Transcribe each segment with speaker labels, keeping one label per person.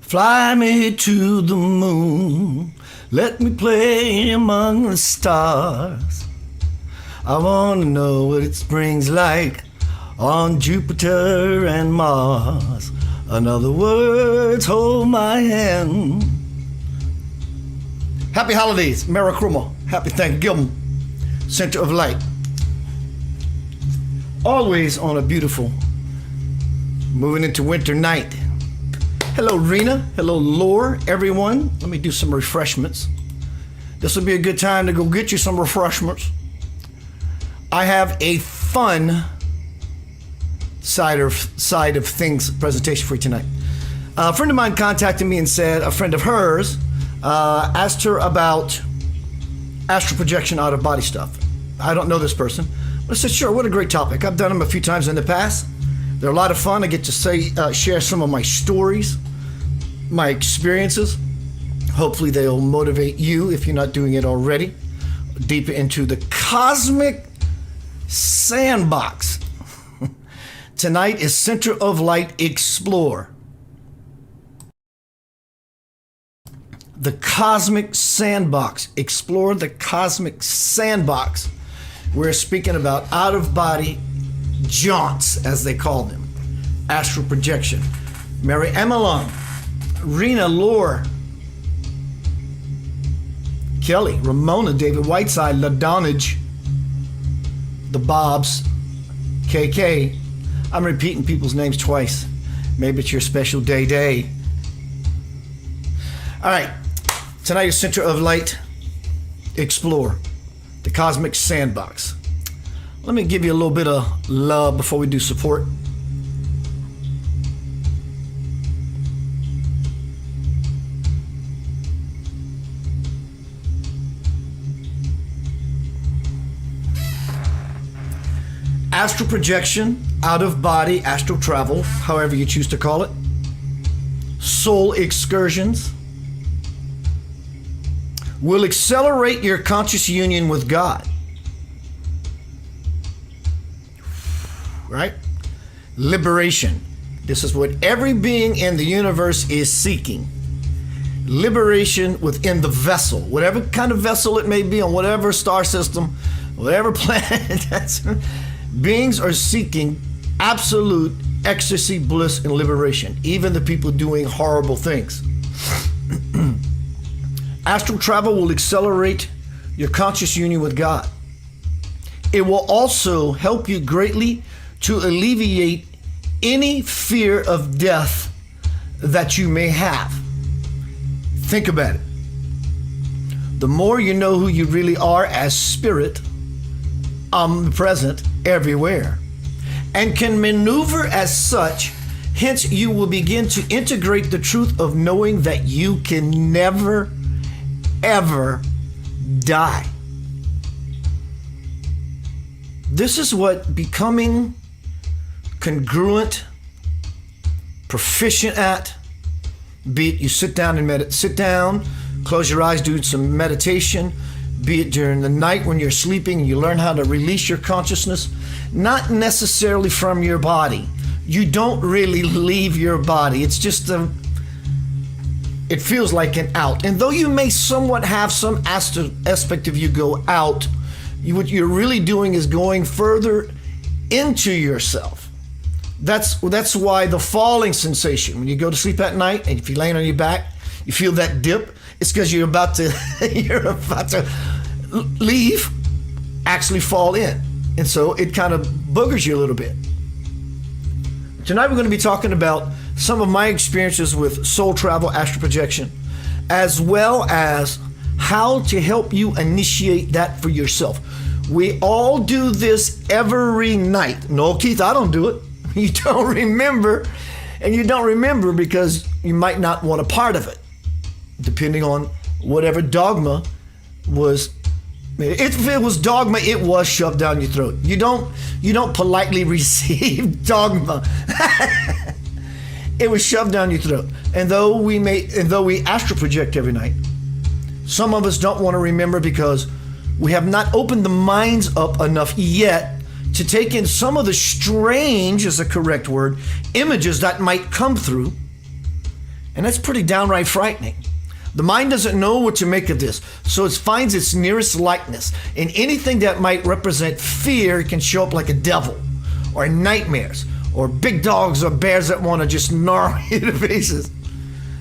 Speaker 1: Fly me to the moon. Let me play among the stars. I want to know what it spring's like on Jupiter and Mars. In other words, hold my hand. Happy holidays, Merry Christmas. Happy Thanksgiving. Center of Light. Always on a beautiful, moving into winter night. Hello, Rena. Hello, Lore, everyone. Let me do some refreshments. This will be a good time to go get you some refreshments. I have a fun side of things presentation for you tonight. A friend of mine contacted me and said a friend of hers asked her about astral projection, out of body stuff. I don't know this person, but I said, sure, what a great topic. I've done them a few times in the past. They're a lot of fun. I get to share some of my stories, my experiences. Hopefully they'll motivate you, if you're not doing it already, deeper into the cosmic sandbox. Tonight is Center of Light Explore. The cosmic sandbox. Explore the cosmic sandbox. We're speaking about out-of-body jaunts, as they call them. Astral projection. Mary Emmeline, Rena, Lore, Kelly, Ramona, David Whiteside, LaDonnage, the Bobs, KK. I'm repeating people's names twice. Maybe it's your special day. All right. Tonight is Center of Light Explore, the cosmic sandbox. Let me give you a little bit of love before we do support. Astral projection, out of body, astral travel, however you choose to call it. Soul excursions will accelerate your conscious union with God. Right? Liberation. This is what every being in the universe is seeking. Liberation within the vessel, whatever kind of vessel it may be, on whatever star system, whatever planet. Beings are seeking absolute ecstasy, bliss, and liberation. Even the people doing horrible things. Astral travel will accelerate your conscious union with God. It will also help you greatly to alleviate any fear of death that you may have. Think about it. The more you know who you really are as spirit, omnipresent everywhere, and can maneuver as such, hence you will begin to integrate the truth of knowing that you can never, ever die. This is what becoming congruent, proficient at, be it you sit down and close your eyes, do some meditation, be it during the night when you're sleeping and you learn how to release your consciousness, not necessarily from your body. You don't really leave your body. It's just it feels like an out. And though you may somewhat have some aspect of you go out, what you're really doing is going further into yourself. That's why the falling sensation, when you go to sleep at night and if you're laying on your back, you feel that dip. It's because you're about to leave, actually fall in. And so it kind of boogers you a little bit. Tonight we're going to be talking about some of my experiences with soul travel, astral projection, as well as how to help you initiate that for yourself. We all do this every night. No, Keith, I don't do it. You don't remember, and you don't remember because you might not want a part of it, depending on whatever dogma was. If it was dogma, it was shoved down your throat. You don't politely receive dogma. It was shoved down your throat. And though we astral project every night, some of us don't want to remember because we have not opened the minds up enough yet to take in some of the strange, is a correct word, images that might come through And that's pretty downright frightening. The mind doesn't know what to make of this, so it finds its nearest likeness. And anything that might represent fear can show up like a devil, or nightmares, or big dogs or bears that want to just gnarl you to pieces.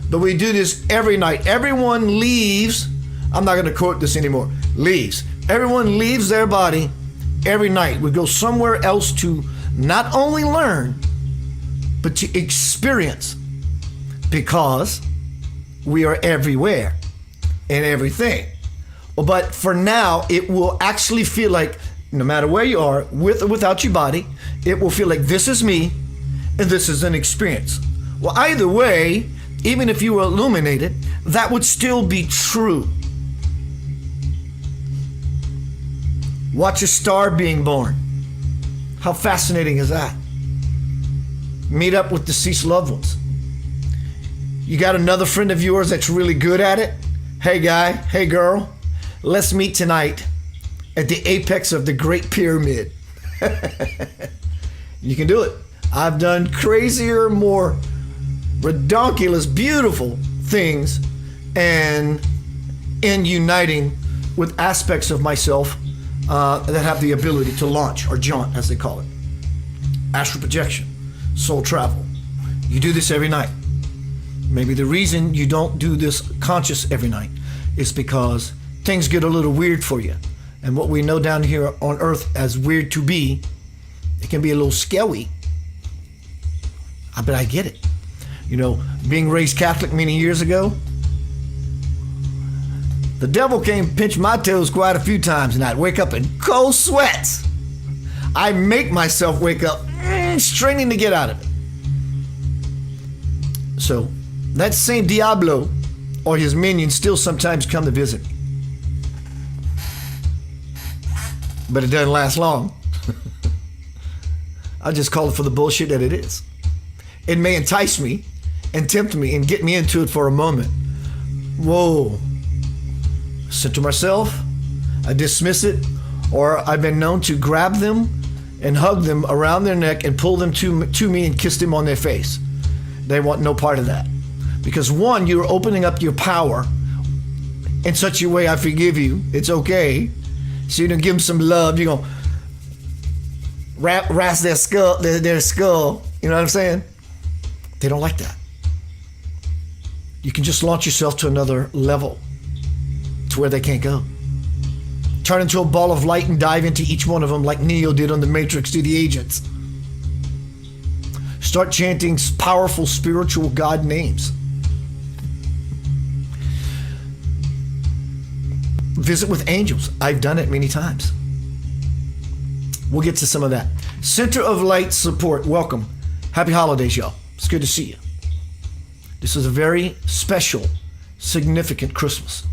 Speaker 1: But we do this every night. Everyone leaves, I'm not going to quote this anymore, leaves. Everyone leaves their body every night. We go somewhere else to not only learn, but to experience, because we are everywhere and everything. But for now, it will actually feel like, no matter where you are, with or without your body, it will feel like this is me and this is an experience. Well, either way, even if you were illuminated, that would still be true. Watch a star being born. How fascinating is that? Meet up with deceased loved ones. You got another friend of yours that's really good at it? Hey guy, hey girl, let's meet tonight at the apex of the Great Pyramid. You can do it. I've done crazier, more redonkulous, beautiful things, and in uniting with aspects of myself that have the ability to launch, or jaunt as they call it. Astral projection, soul travel. You do this every night. Maybe the reason you don't do this conscious every night is because things get a little weird for you. And what we know down here on earth as weird to be, it can be a little scary. But I get it. You know, being raised Catholic many years ago, the devil came pinch my toes quite a few times, and I'd wake up in cold sweats. I make myself wake up straining to get out of it. So that same Diablo or his minions still sometimes come to visit me. But it doesn't last long. I just call it for the bullshit that it is. It may entice me and tempt me and get me into it for a moment. Whoa. Center myself, I dismiss it, or I've been known to grab them and hug them around their neck and pull them to me and kiss them on their face. They want no part of that. Because one, you're opening up your power in such a way, I forgive you, it's okay. So you're gonna give them some love, you're gonna rasp their skull, you know what I'm saying? They don't like that. You can just launch yourself to another level, to where they can't go. Turn into a ball of light and dive into each one of them like Neo did on the Matrix to the agents. Start chanting powerful spiritual God names. Visit with angels. I've done it many times. We'll get to some of that. Center of Light support. Welcome. Happy holidays, y'all. It's good to see you. This is a very special, significant Christmas.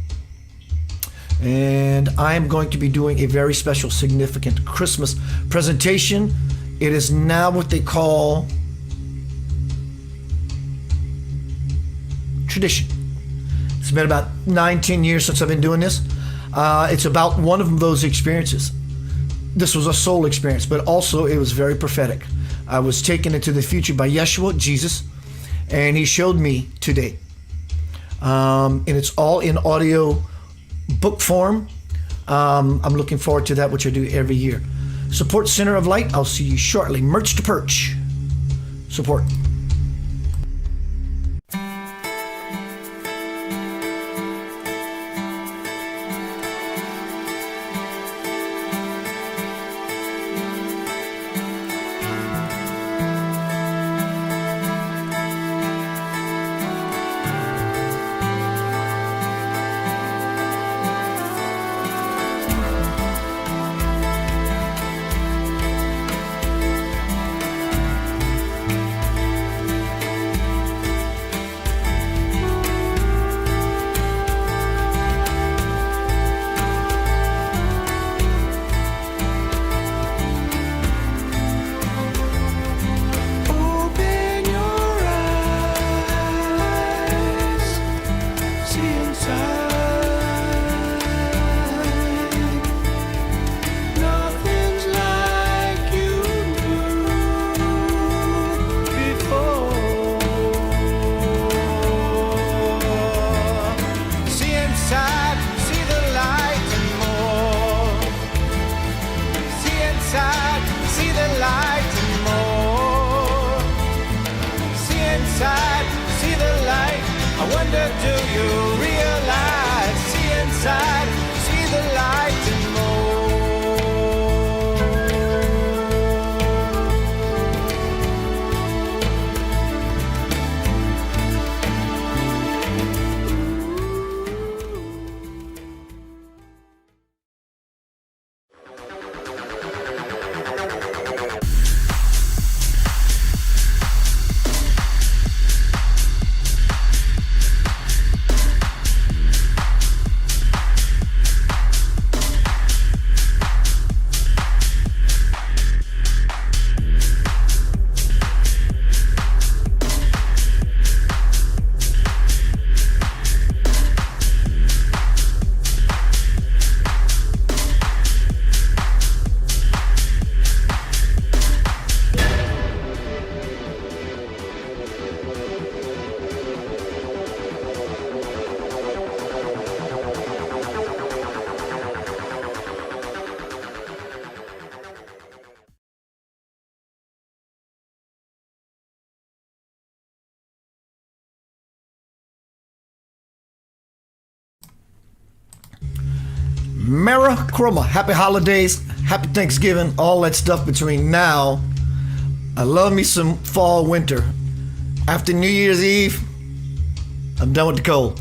Speaker 1: And I am going to be doing a very special, significant Christmas presentation. It is now what they call tradition. It's been about 9-10 years since I've been doing this. It's about one of those experiences. This was a soul experience, but also it was very prophetic. I was taken into the future by Yeshua, Jesus, and he showed me today. And it's all in audio book form. I'm looking forward to that, which I do every year. Support Center of Light. I'll see you shortly. Merch to perch. Support. Merry Christmas, happy holidays, happy Thanksgiving, all that stuff between now. I love me some fall, winter. After New Year's Eve, I'm done with the cold.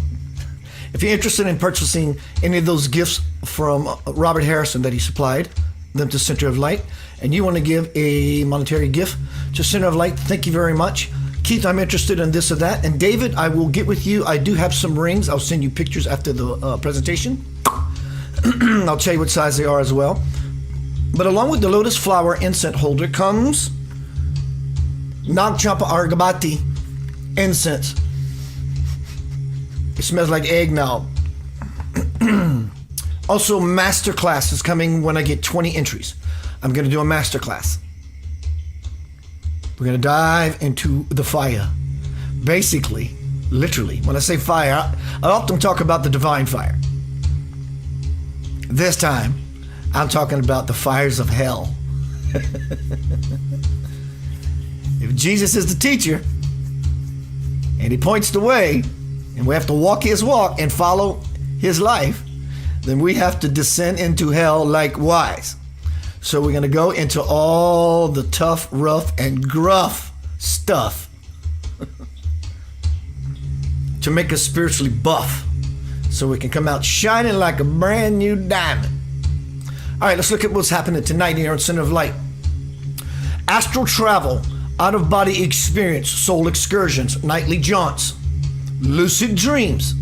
Speaker 1: If you're interested in purchasing any of those gifts from Robert Harrison that he supplied them to Center of Light, and you want to give a monetary gift to Center of Light, thank you very much. Keith, I'm interested in this or that. And David, I will get with you. I do have some rings. I'll send you pictures after the presentation. I'll tell you what size they are as well. But along with the lotus flower incense holder comes Nag Champa Argabati incense. It smells like eggnog. Also, masterclass is coming when I get 20 entries. I'm going to do a masterclass. We're going to dive into the fire. Basically, literally, when I say fire, I often talk about the divine fire. This time, I'm talking about the fires of hell. If Jesus is the teacher, and he points the way, and we have to walk his walk and follow his life, then we have to descend into hell likewise. So we're going to go into all the tough, rough, and gruff stuff to make us spiritually buff so we can come out shining like a brand new diamond. All right, let's look at what's happening tonight here on Center of Light. Astral travel, out-of-body experience, soul excursions, nightly jaunts, lucid dreams.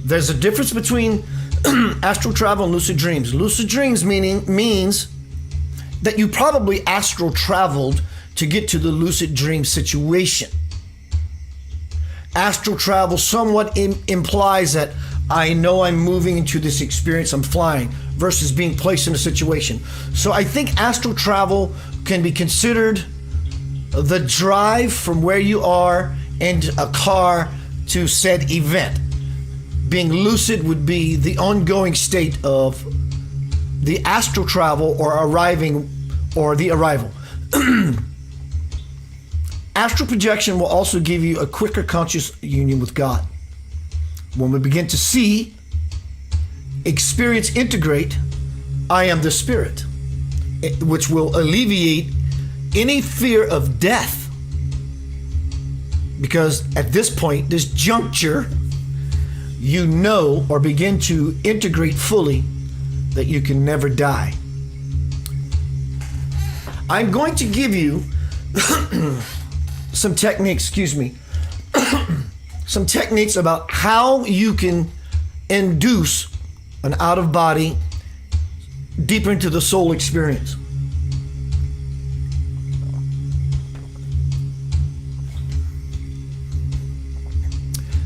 Speaker 1: There's a difference between astral travel and lucid dreams. Lucid dreams means that you probably astral traveled to get to the lucid dream situation. Astral travel somewhat implies that I know I'm moving into this experience, I'm flying, versus being placed in a situation. So I think astral travel can be considered the drive from where you are in a car to said event. Being lucid would be the ongoing state of the astral travel or arriving or the arrival. Astral projection will also give you a quicker conscious union with God. When we begin to see, experience, integrate, I am the Spirit, which will alleviate any fear of death. Because at this point, this juncture, you know or begin to integrate fully that you can never die. I'm going to give you some techniques, some techniques about how you can induce an out-of-body deeper into the soul experience.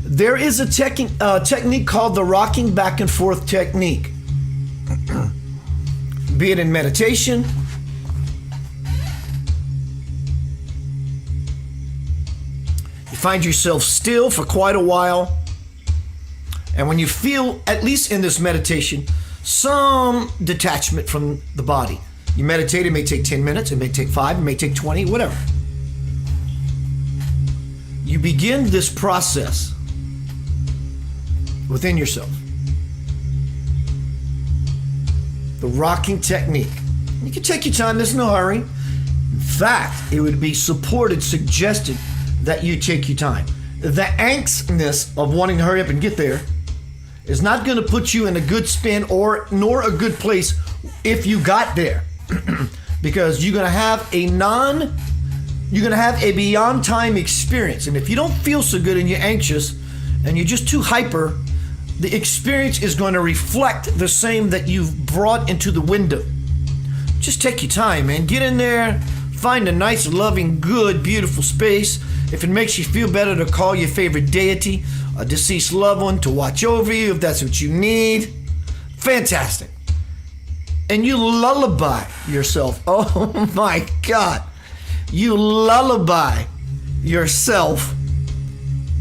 Speaker 1: There is a technique called the rocking back and forth technique. Be it in meditation, you find yourself still for quite a while, and when you feel, at least in this meditation, some detachment from the body. You meditate, it may take 10 minutes, it may take 5, it may take 20, whatever. You begin this process within yourself. The rocking technique. You can take your time, there's no hurry. In fact, it would be supported, suggested that you take your time. The angstness of wanting to hurry up and get there is not going to put you in a good spin nor a good place if you got there. Because you're going to have a beyond time experience. And if you don't feel so good and you're anxious and you're just too hyper, the experience is going to reflect the same that you've brought into the window. Just take your time, man. Get in there, find a nice, loving, good, beautiful space. If it makes you feel better to call your favorite deity, a deceased loved one to watch over you, if that's what you need, fantastic. And you lullaby yourself. Oh my God. You lullaby yourself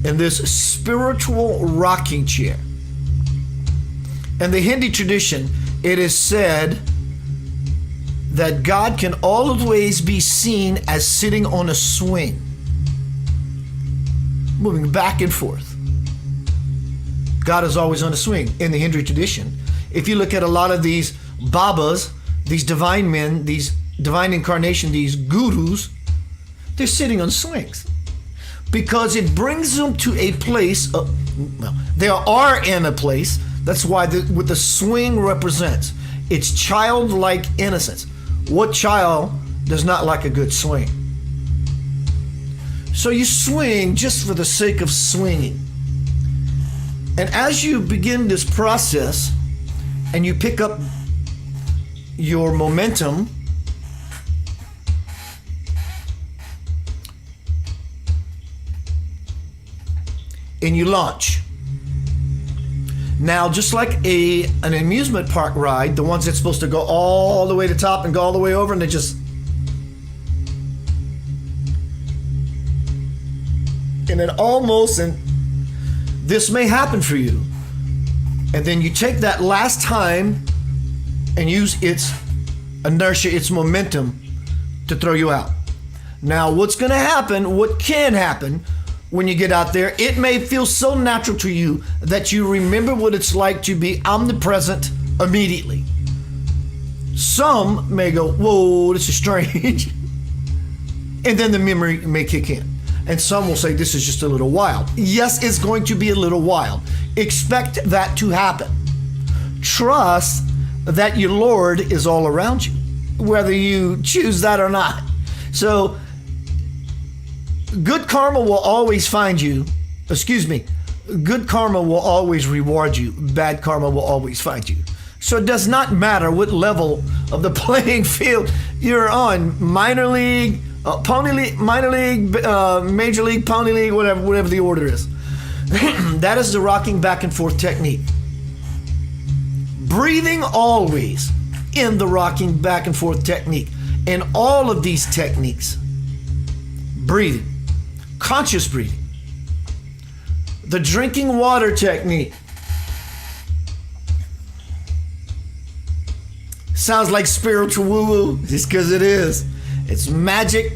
Speaker 1: in this spiritual rocking chair. In the Hindi tradition, it is said that God can always be seen as sitting on a swing, moving back and forth. God is always on a swing. In the Hindu tradition, If you look at a lot of these babas, these divine men, these divine incarnation, these gurus, they're sitting on swings because it brings them to a place of, well, they are in a place. That's why what the swing represents. It's childlike innocence. What child does not like a good swing? So you swing just for the sake of swinging. And as you begin this process and you pick up your momentum, and you launch. Now, just like an amusement park ride, the ones that's supposed to go all the way to the top and go all the way over, and they just... And it almost, and this may happen for you. And then you take that last time and use its inertia, its momentum to throw you out. Now, what's going to happen, what can happen when you get out there, it may feel so natural to you that you remember what it's like to be omnipresent immediately. Some may go, whoa, this is strange. And then the memory may kick in. And some will say, this is just a little wild. Yes, it's going to be a little wild. Expect that to happen. Trust that your Lord is all around you, whether you choose that or not. So, good karma will always find you. Good karma will always reward you. Bad karma will always find you. So it does not matter what level of the playing field you're on. Minor league, pony league, minor league, major league, pony league, whatever the order is. That is the rocking back and forth technique. Breathing always in the rocking back and forth technique. In all of these techniques, breathing, conscious breathing. The drinking water technique. Sounds like spiritual woo-woo, just because it is. It's magic,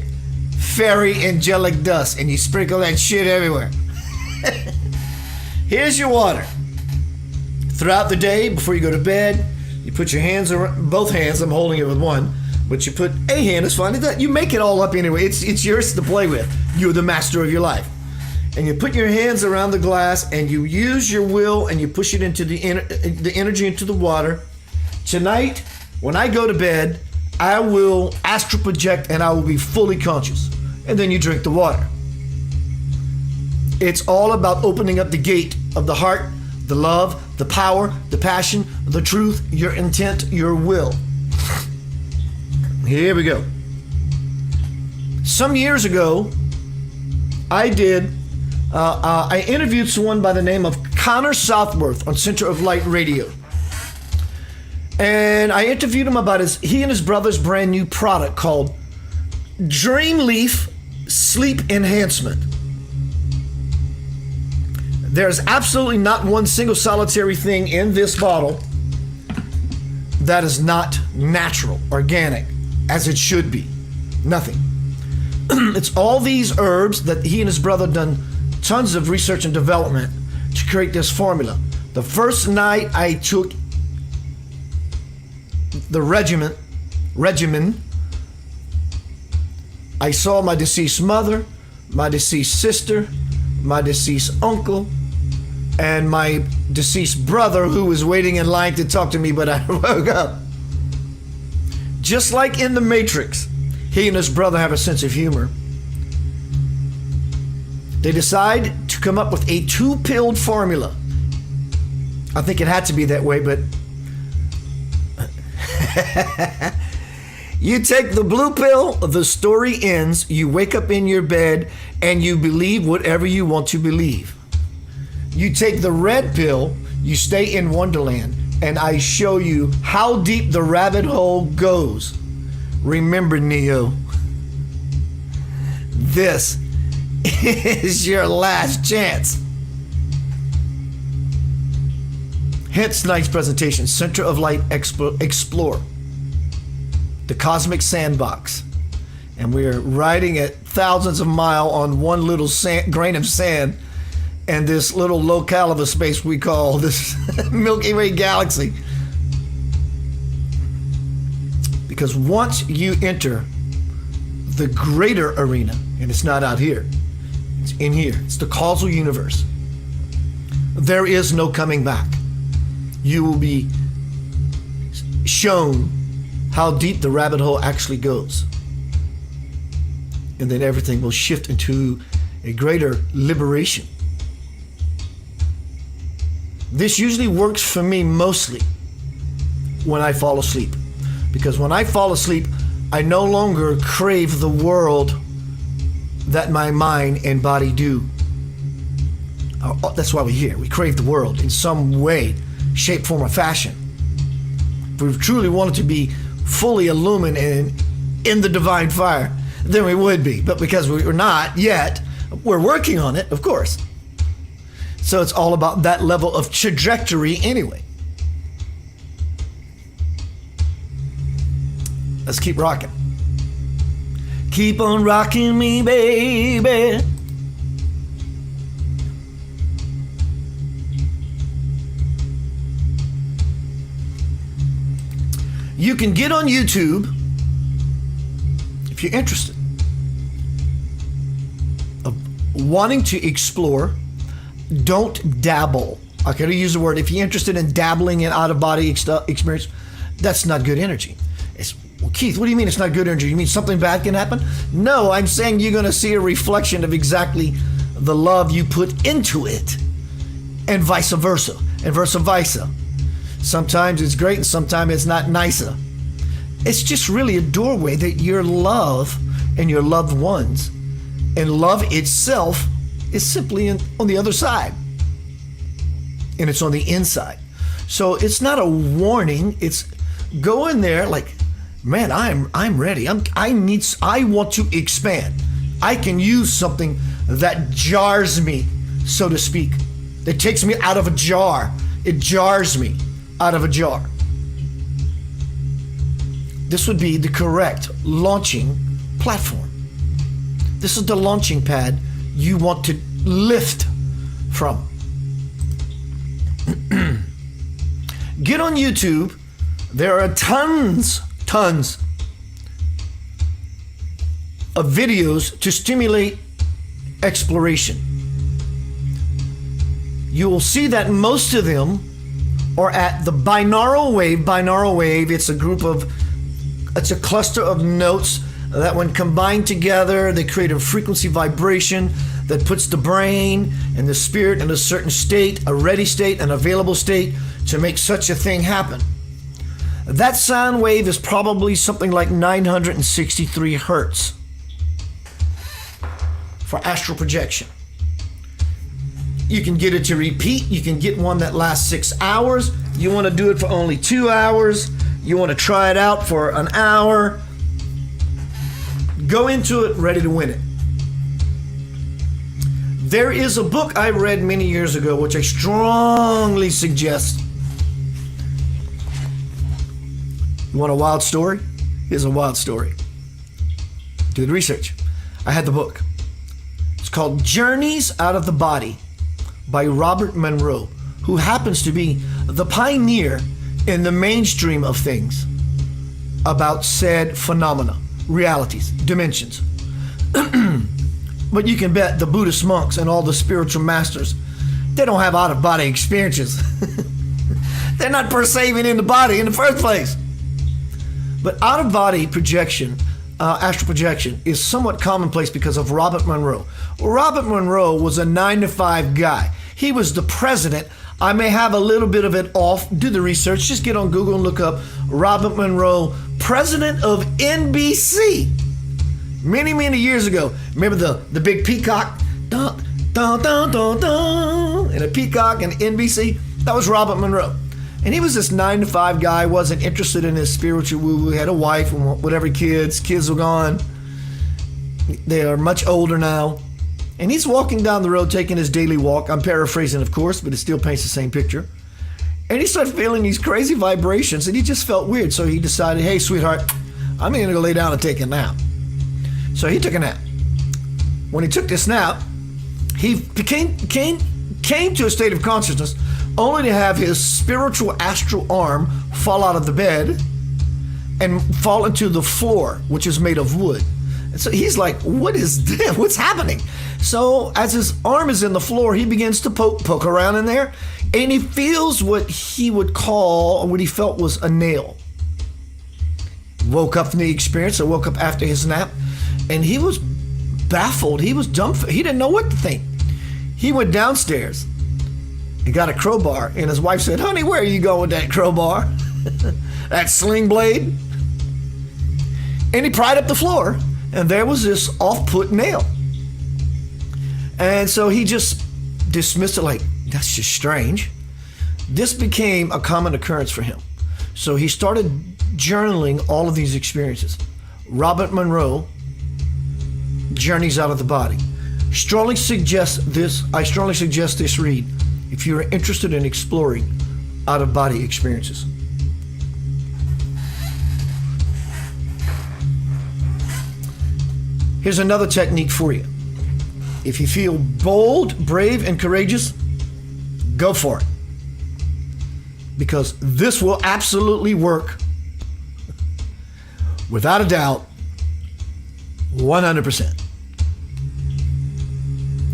Speaker 1: fairy, angelic dust, and you sprinkle that shit everywhere. Here's your water. Throughout the day, before you go to bed, you put your hands around, both hands, I'm holding it with one, but you put a hand, it's fine. You make it all up anyway. It's yours to play with. You're the master of your life. And you put your hands around the glass and you use your will and you push it into the energy into the water. Tonight, when I go to bed, I will astral project and I will be fully conscious. And then you drink the water. It's all about opening up the gate of the heart, the love, the power, the passion, the truth, your intent, your will. Here we go. Some years ago, I interviewed someone by the name of Connor Southworth on Center of Light Radio. And I interviewed him about he and his brother's brand new product called Dreamleaf Sleep Enhancement. There's absolutely not one single solitary thing in this bottle that is not natural, organic, as it should be. Nothing. It's all these herbs that he and his brother done tons of research and development to create this formula. The first night I took the regimen, I saw my deceased mother, my deceased sister, my deceased uncle, and my deceased brother who was waiting in line to talk to me, but I woke up. Just like in The Matrix, he and his brother have a sense of humor. They decide to come up with a 2-pill formula. I think it had to be that way, but you take the blue pill, the story ends, you wake up in your bed, and you believe whatever you want to believe. You take the red pill, you stay in Wonderland, and I show you how deep the rabbit hole goes. Remember, Neo, this is your last chance. Hence tonight's presentation, Center of Light Explore, the Cosmic Sandbox. And we're riding at thousands of miles on one little grain of sand and this little locale of a space we call this Milky Way galaxy. Because once you enter the greater arena, and it's not out here, it's in here, it's the causal universe, there is no coming back. You will be shown how deep the rabbit hole actually goes. And then everything will shift into a greater liberation. This usually works for me mostly when I fall asleep. Because when I fall asleep, I no longer crave the world that my mind and body do. That's why we're here. We crave the world in some way, shape, form, or fashion. If we truly wanted to be fully illuminated in the divine fire, then we would be. But because we're not yet, we're working on it, of course. So it's all about that level of trajectory anyway. Let's keep rocking. Keep on rocking me, baby. You can get on YouTube if you're interested of wanting to explore. Don't dabble. I could use the word, if you're interested in dabbling in out-of-body experience, that's not good energy. Well, Keith, what do you mean it's not good energy? You mean something bad can happen? No, I'm saying you're going to see a reflection of exactly the love you put into it, and vice versa, and versa versa. Sometimes it's great and sometimes it's not nicer. It's just really a doorway that your love and your loved ones and love itself is simply on the other side. And it's on the inside. So it's not a warning. It's go in there like, man, I'm ready. I want to expand. I can use something that jars me, so to speak. That takes me out of a jar. It jars me out of a jar. This would be the correct launching platform. This is the launching pad you want to lift from. Get on YouTube. There are tons of videos to stimulate exploration. You will see that most of them are at the binaural wave. Binaural wave, it's a cluster of notes that when combined together, they create a frequency vibration that puts the brain and the spirit in a certain state, a ready state, an available state to make such a thing happen. That sound wave is probably something like 963 hertz for astral projection. You can get it to repeat. You can get one that lasts 6 hours. You want to do it for only 2 hours. You want to try it out for an hour. Go into it ready to win it. There is a book I read many years ago, which I strongly suggest. You want a wild story? Here's a wild story. Do the research. I had the book. It's called Journeys Out of the Body by Robert Monroe, who happens to be the pioneer in the mainstream of things about said phenomena, realities, dimensions. But you can bet the Buddhist monks and all the spiritual masters, they don't have out-of-body experiences. They're not perceiving in the body in the first place. But out-of-body projection, astral projection, is somewhat commonplace because of Robert Monroe. Robert Monroe was a 9-to-5 guy. He was the president. I may have a little bit of it off. Do the research. Just get on Google and look up Robert Monroe, president of NBC. Many, many years ago. Remember the big peacock? Dun, dun, dun, dun, dun, and a peacock and NBC? That was Robert Monroe. And he was this 9-to-5 guy, wasn't interested in his spiritual woo-woo, had a wife and whatever kids were gone. They are much older now. And he's walking down the road, taking his daily walk. I'm paraphrasing, of course, but it still paints the same picture. And he started feeling these crazy vibrations, and he just felt weird. So he decided, hey, sweetheart, I'm going to go lay down and take a nap. So he took a nap. When he took this nap, he came to a state of consciousness only to have his spiritual astral arm fall out of the bed and fall into the floor, which is made of wood. And so he's like, what is this? What's happening? So as his arm is in the floor, he begins to poke around in there, and he feels what he would call, or what he felt was a nail. Woke up from the experience, or woke up after his nap, and he was baffled. He was dumbfounded. He didn't know what to think. He went downstairs and got a crowbar, and his wife said, honey, where are you going with that crowbar? That sling blade? And he pried up the floor, and there was this off-put nail. And so he just dismissed it like, that's just strange. This became a common occurrence for him. So he started journaling all of these experiences. Robert Monroe, Journeys Out of the Body. I strongly suggest this read if you're interested in exploring out-of-body experiences. Here's another technique for you. If you feel bold, brave, and courageous, go for it. Because this will absolutely work, without a doubt, 100%.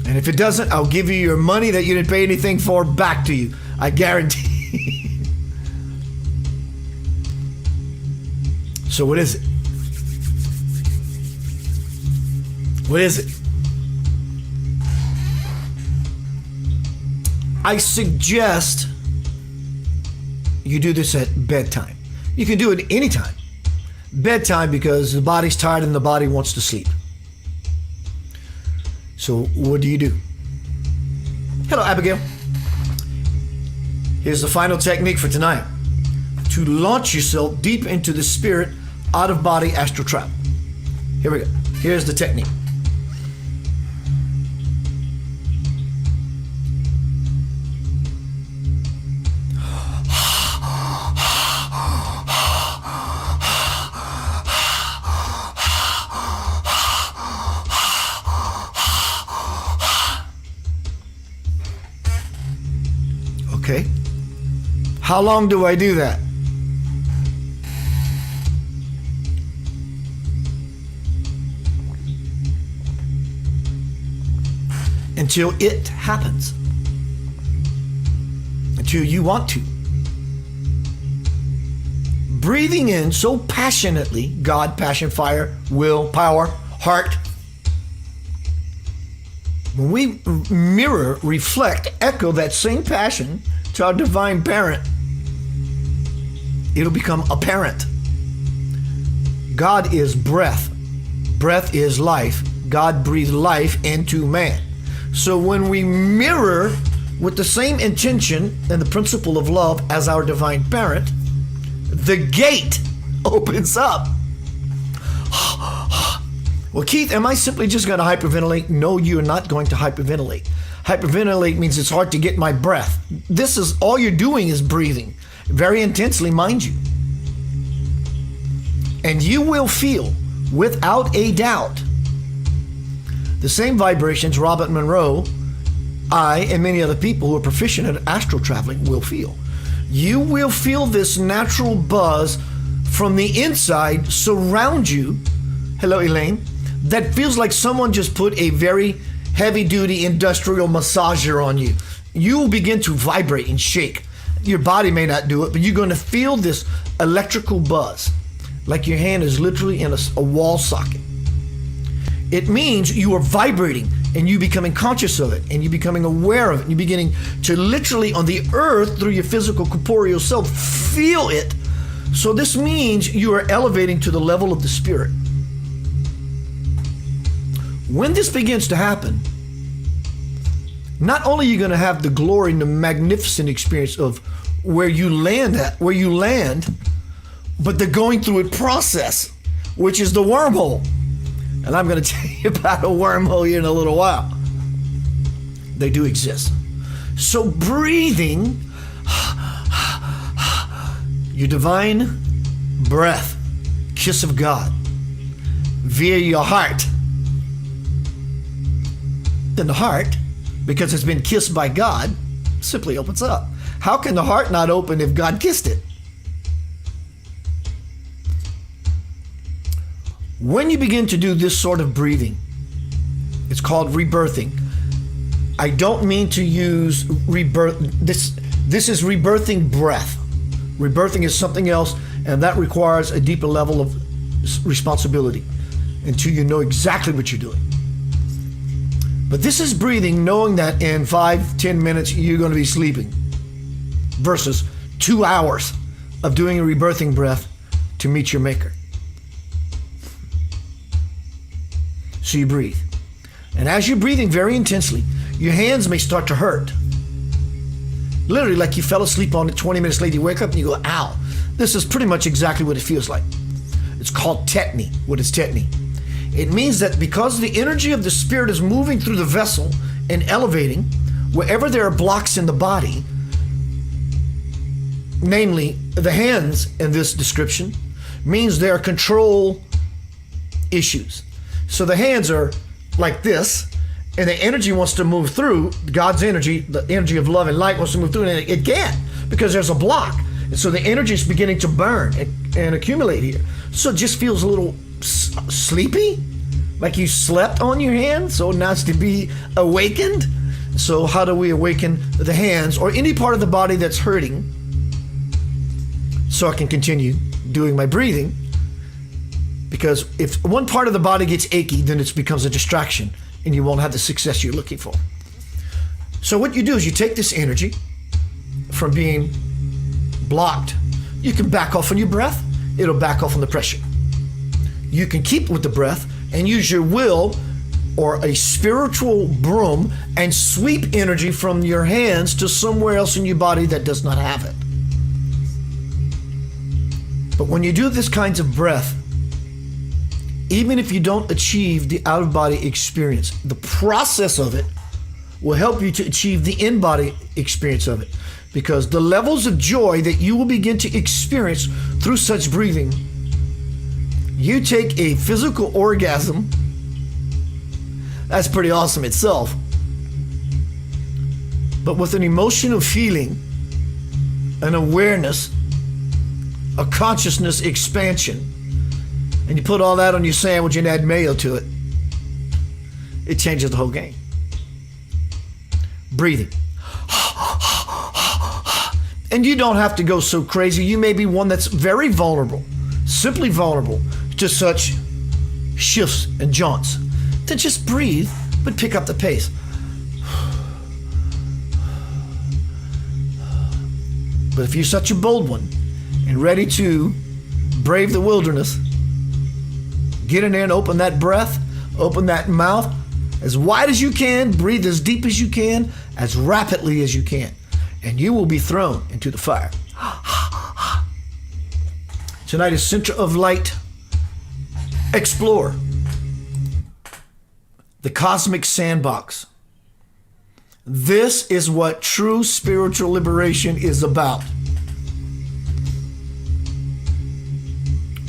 Speaker 1: And if it doesn't, I'll give you your money that you didn't pay anything for back to you. I guarantee. So what is it? What is it? I suggest you do this at bedtime. You can do it anytime. Bedtime, because the body's tired and the body wants to sleep. So what do you do? Hello, Abigail. Here's the final technique for tonight. To launch yourself deep into the spirit, out-of-body astral travel. Here we go. Here's the technique. Okay. How long do I do that? Until it happens. Until you want to. Breathing in so passionately, God, passion, fire, will, power, heart. When we mirror, reflect, echo that same passion to our divine parent, it'll become apparent. God is breath. Breath is life. God breathed life into man. So when we mirror with the same intention and the principle of love as our divine parent, the gate opens up. Well, Keith, am I simply just going to hyperventilate? No, you're not going to hyperventilate. Hyperventilate means it's hard to get my breath. This is all you're doing is breathing, very intensely, mind you. And you will feel, without a doubt, the same vibrations Robert Monroe, I, and many other people who are proficient at astral traveling will feel. You will feel this natural buzz from the inside surround you. Hello, Elaine. That feels like someone just put a very heavy-duty industrial massager on you. You will begin to vibrate and shake. Your body may not do it, but you're going to feel this electrical buzz, like your hand is literally in a wall socket. It means you are vibrating and you becoming conscious of it and you becoming aware of it. And you're beginning to literally on the earth through your physical corporeal self feel it. So this means you are elevating to the level of the spirit. When this begins to happen, not only are you going to have the glory and the magnificent experience of where you land, but the going through it process, which is the wormhole. And I'm going to tell you about a wormhole here in a little while. They do exist. So breathing, your divine breath, kiss of God, via your heart. Then the heart, because it's been kissed by God, simply opens up. How can the heart not open if God kissed it? When you begin to do this sort of breathing, it's called rebirthing. I don't mean to use rebirth. This is rebirthing breath. Rebirthing is something else, and that requires a deeper level of responsibility until you know exactly what you're doing. But this is breathing, knowing that in 5-10 minutes you're going to be sleeping, versus 2 hours of doing a rebirthing breath to meet your maker. So you breathe. And as you're breathing very intensely, your hands may start to hurt. Literally, like you fell asleep on it 20 minutes later, you wake up and you go, ow. This is pretty much exactly what it feels like. It's called tetany. What is tetany? It means that because the energy of the spirit is moving through the vessel and elevating, wherever there are blocks in the body, namely the hands in this description, means there are control issues. So the hands are like this, and the energy wants to move through, God's energy, the energy of love and light wants to move through, and it can't because there's a block. And so the energy is beginning to burn and accumulate here. So it just feels a little sleepy, like you slept on your hand, so now it's to be awakened. So how do we awaken the hands or any part of the body that's hurting so I can continue doing my breathing? Because if one part of the body gets achy, then it becomes a distraction and you won't have the success you're looking for. So what you do is you take this energy from being blocked. You can back off on your breath. It'll back off on the pressure. You can keep with the breath and use your will or a spiritual broom and sweep energy from your hands to somewhere else in your body that does not have it. But when you do this kinds of breath, even if you don't achieve the out-of-body experience, the process of it will help you to achieve the in-body experience of it. Because the levels of joy that you will begin to experience through such breathing, you take a physical orgasm, that's pretty awesome itself, but with an emotional feeling, an awareness, a consciousness expansion, and you put all that on your sandwich and add mayo to it, it changes the whole game. Breathing. And you don't have to go so crazy. You may be one that's very vulnerable, simply vulnerable to such shifts and jaunts. Then just breathe, but pick up the pace. But if you're such a bold one and ready to brave the wilderness, get in there and open that breath, open that mouth as wide as you can, breathe as deep as you can, as rapidly as you can, and you will be thrown into the fire. Tonight is Center of Light. Explore the cosmic sandbox. This is what true spiritual liberation is about.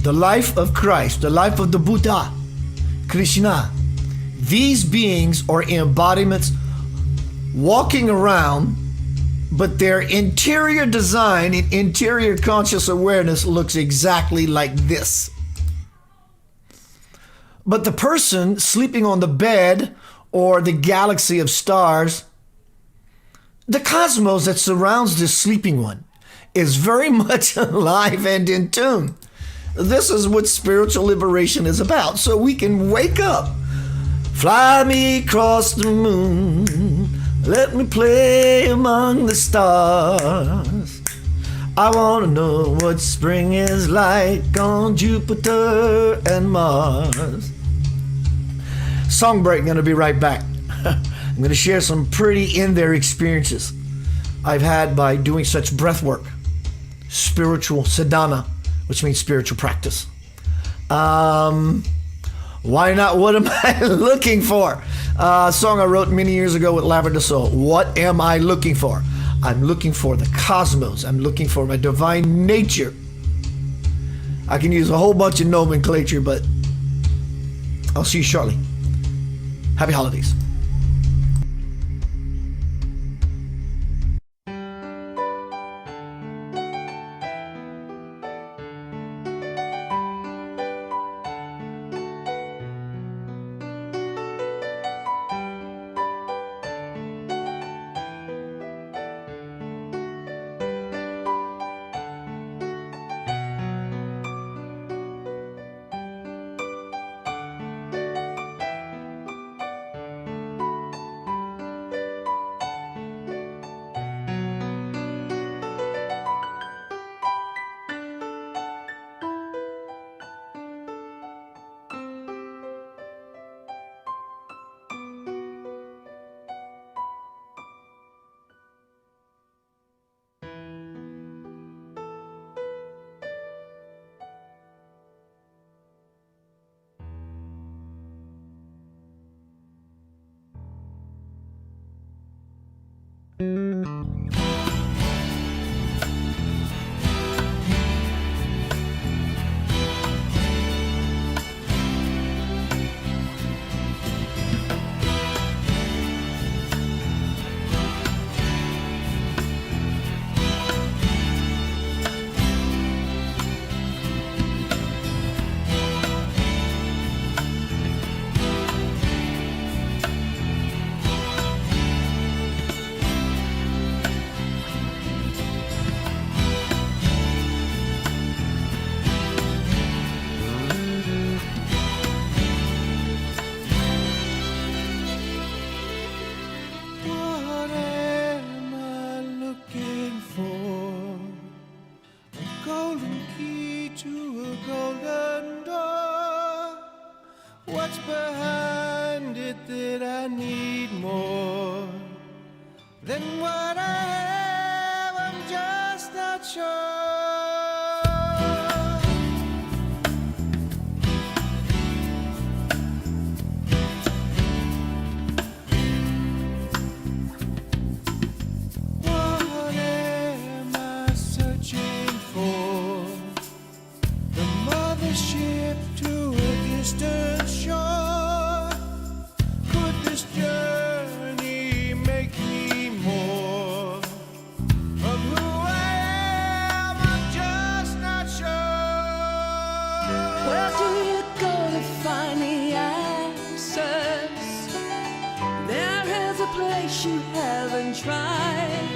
Speaker 1: The life of Christ, the life of the Buddha, Krishna. These beings are embodiments walking around, but their interior design and interior conscious awareness looks exactly like this. But the person sleeping on the bed or the galaxy of stars, the cosmos that surrounds this sleeping one is very much alive and in tune. This is what spiritual liberation is about. So we can wake up. Fly me across the moon. Let me play among the stars. I want to know what spring is like on Jupiter and Mars. Song break, going to be right back. I'm going to share some pretty in-there experiences I've had by doing such breath work, spiritual sadhana, which means spiritual practice. Why not? What am I looking for? A song I wrote many years ago with Lavender Soul. What am I looking for? I'm looking for the cosmos. I'm looking for my divine nature. I can use a whole bunch of nomenclature, but I'll see you shortly. Happy holidays.
Speaker 2: that I need more than what I have, I'm just not sure. What am I searching for? The mothership to a distant shore. Could this journey make me more of who I am? I'm just not sure.
Speaker 3: Where do you go to find the answers? There is a place you haven't tried.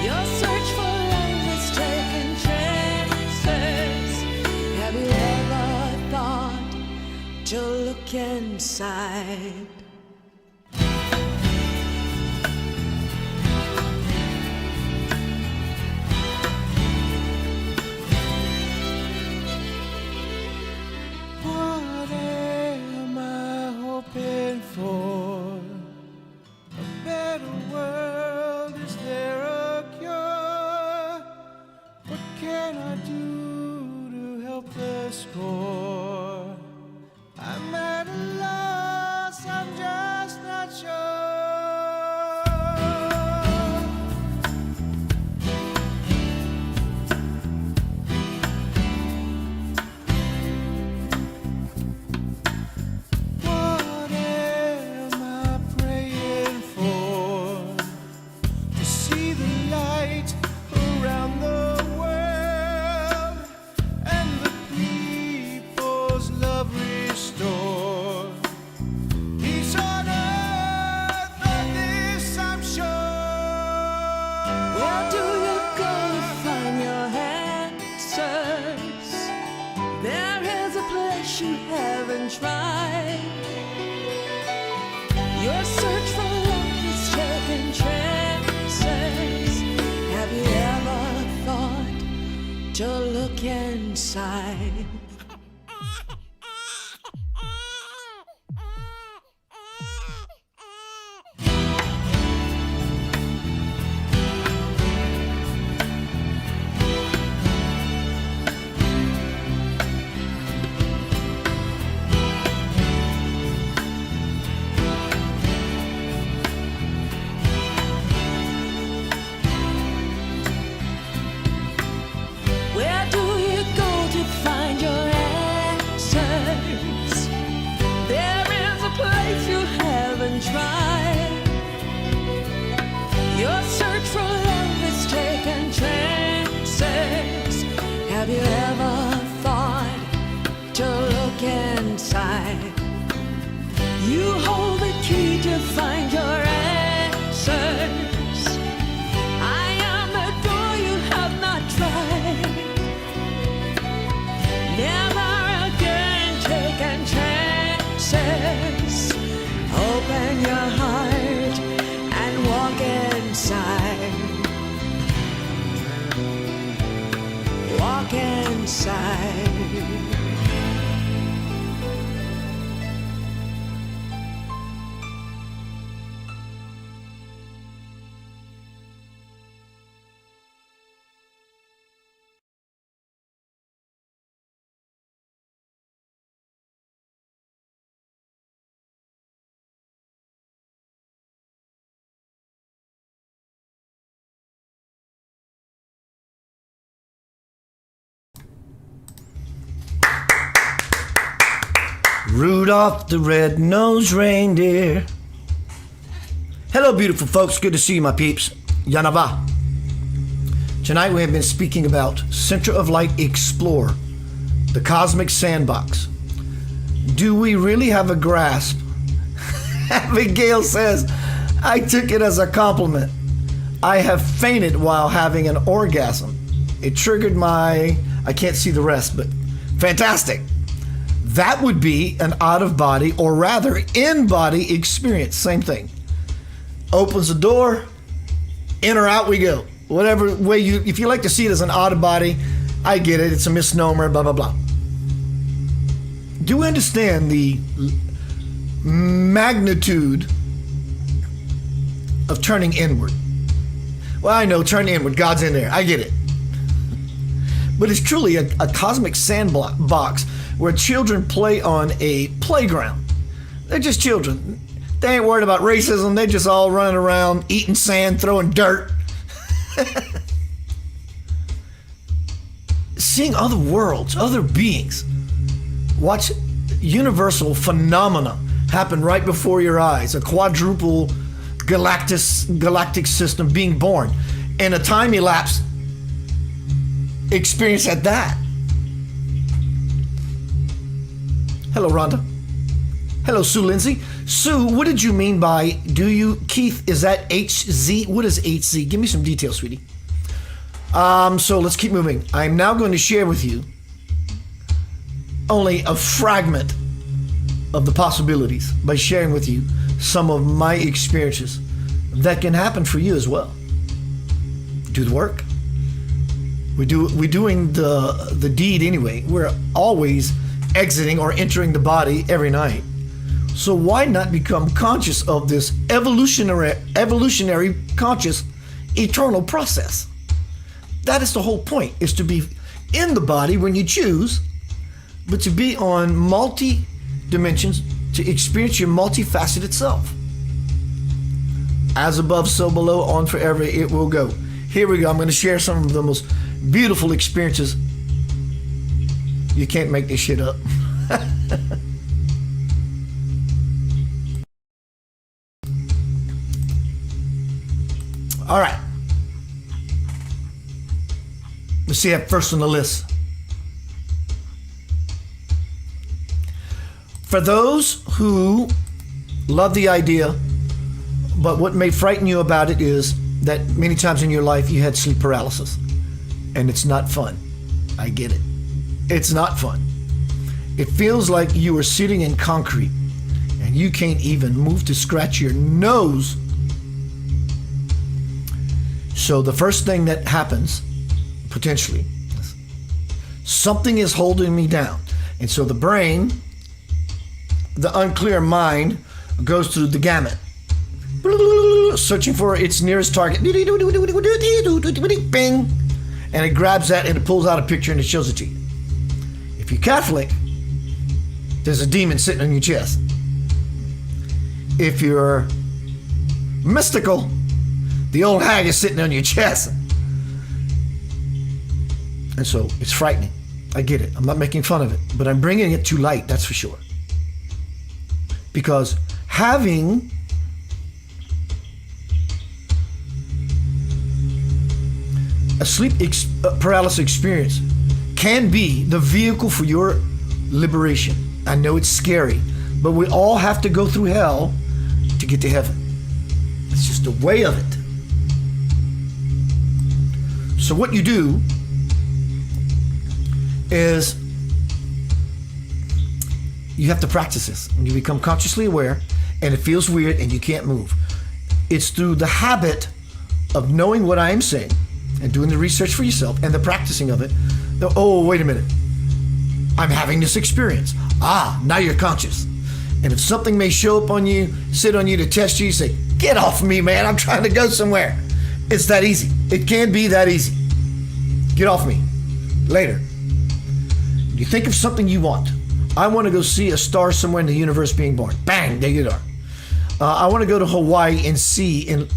Speaker 3: Your search for love is taking chances. Have you ever thought to look inside?
Speaker 2: What am I hoping for? A better world, is there a cure? What can I do to help the score? I'm at a loss, I'm just not sure. What am I praying for? To see the light around the world and the people's love restored. Peace on earth, of this I'm sure.
Speaker 3: Where do you go to find your answers? There is a place you haven't tried. Your search for love is taking chances. Have you ever thought to look inside? Where do you go to find your answers? There is a place you haven't tried. Your search for love is taking chances. Have you ever thought to look inside? You hold the key to find your answers. I am the door you have not tried. Never again taking chances. Open your heart and walk inside. Walk inside.
Speaker 1: Rudolph the red-nosed reindeer. Hello, beautiful folks. Good to see you, my peeps. Yanava. Tonight we have been speaking about Center of Light Explore, the cosmic sandbox. Do we really have a grasp? Abigail says, I took it as a compliment. I have fainted while having an orgasm. It triggered my, I can't see the rest, but fantastic. That would be an out-of-body, or rather in-body experience. Same thing. Opens the door, in or out we go. Whatever way you, if you like to see it as an out-of-body, I get it. It's a misnomer, blah, blah, blah. Do we understand the magnitude of turning inward. Well, I know, turn inward, God's in there, I get it. But it's truly a cosmic sandbox where children play on a playground. They're just children. They ain't worried about racism. They're just all running around, eating sand, throwing dirt. Seeing other worlds, other beings. Watch universal phenomena happen right before your eyes. A quadruple galactic system being born. And a time elapse experience at that. Hello, Rhonda. Hello, Sue Lindsay. Sue, what did you mean by Keith, is that HZ? What is HZ? Give me some details, sweetie. So let's keep moving. I'm now going to share with you only a fragment of the possibilities by sharing with you some of my experiences that can happen for you as well. Do the work. We're doing the deed anyway. We're always exiting or entering the body every night. So why not become conscious of this evolutionary conscious eternal process? That is the whole point, is to be in the body when you choose, but to be on multi dimensions, to experience your multifaceted self. As above, so below, on forever it will go. Here we go. I'm going to share some of the most beautiful experiences. You can't make this shit up. All right. Let's see that first on the list. For those who love the idea, but what may frighten you about it is that many times in your life you had sleep paralysis, and it's not fun. I get it. It's not fun. It feels like you are sitting in concrete and you can't even move to scratch your nose. So the first thing that happens, potentially, something is holding me down. And so the brain, the unclear mind, goes through the gamut, searching for its nearest target. Bing! And it grabs that and it pulls out a picture and it shows it to you. If you're Catholic, there's a demon sitting on your chest. If you're mystical, the old hag is sitting on your chest. And so it's frightening. I get it. I'm not making fun of it, but I'm bringing it to light, that's for sure. Because having a sleep paralysis experience can be the vehicle for your liberation. I know it's scary, but we all have to go through hell to get to heaven. It's just a way of it. So what you do is you have to practice this. And you become consciously aware, and it feels weird and you can't move. It's through the habit of knowing what I am saying and doing the research for yourself and the practicing of it. Oh, wait a minute. I'm having this experience. Now you're conscious. And if something may show up on you, sit on you to test you, you say, get off me, man. I'm trying to go somewhere. It's that easy. It can be that easy. Get off me. Later. You think of something you want. I want to go see a star somewhere in the universe being born. Bang, there you are. I want to go to Hawaii and see and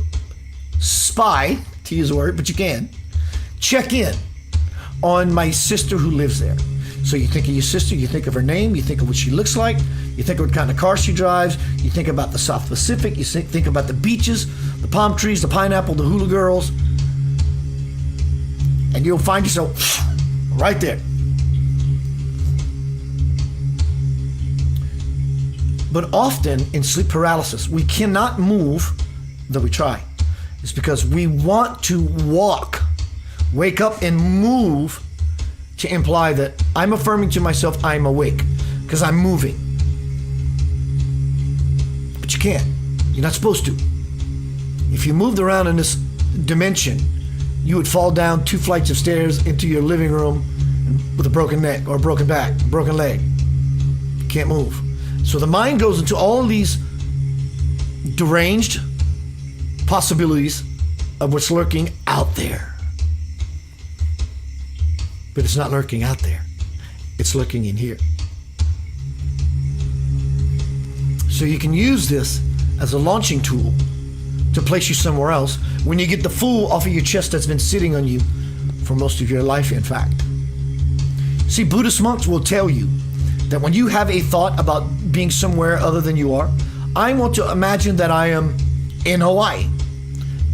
Speaker 1: spy, to use a word, but you can, check in on my sister who lives there. So you think of your sister, you think of her name, you think of what she looks like, you think of what kind of car she drives, you think about the South Pacific, you think about the beaches, the palm trees, the pineapple, the hula girls, and you'll find yourself right there. But often in sleep paralysis, we cannot move, though we try. It's because we want to walk, wake up and move to imply that I'm affirming to myself I'm awake because I'm moving. But you can't. You're not supposed to. If you moved around in this dimension, you would fall down 2 flights of stairs into your living room with a broken neck or a broken back, a broken leg. You can't move. So the mind goes into all these deranged possibilities of what's lurking out there. But it's not lurking out there. It's lurking in here. So you can use this as a launching tool to place you somewhere else when you get the fool off of your chest that's been sitting on you for most of your life, in fact. See, Buddhist monks will tell you that when you have a thought about being somewhere other than you are, I want to imagine that I am in Hawaii.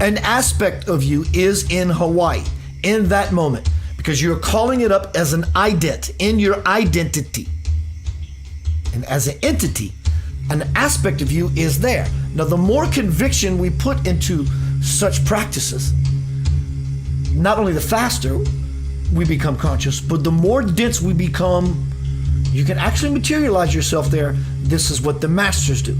Speaker 1: An aspect of you is in Hawaii in that moment because you're calling it up as an ident, in your identity. And as an entity, an aspect of you is there. Now, the more conviction we put into such practices, not only the faster we become conscious, but the more dense we become, you can actually materialize yourself there. This is what the masters do.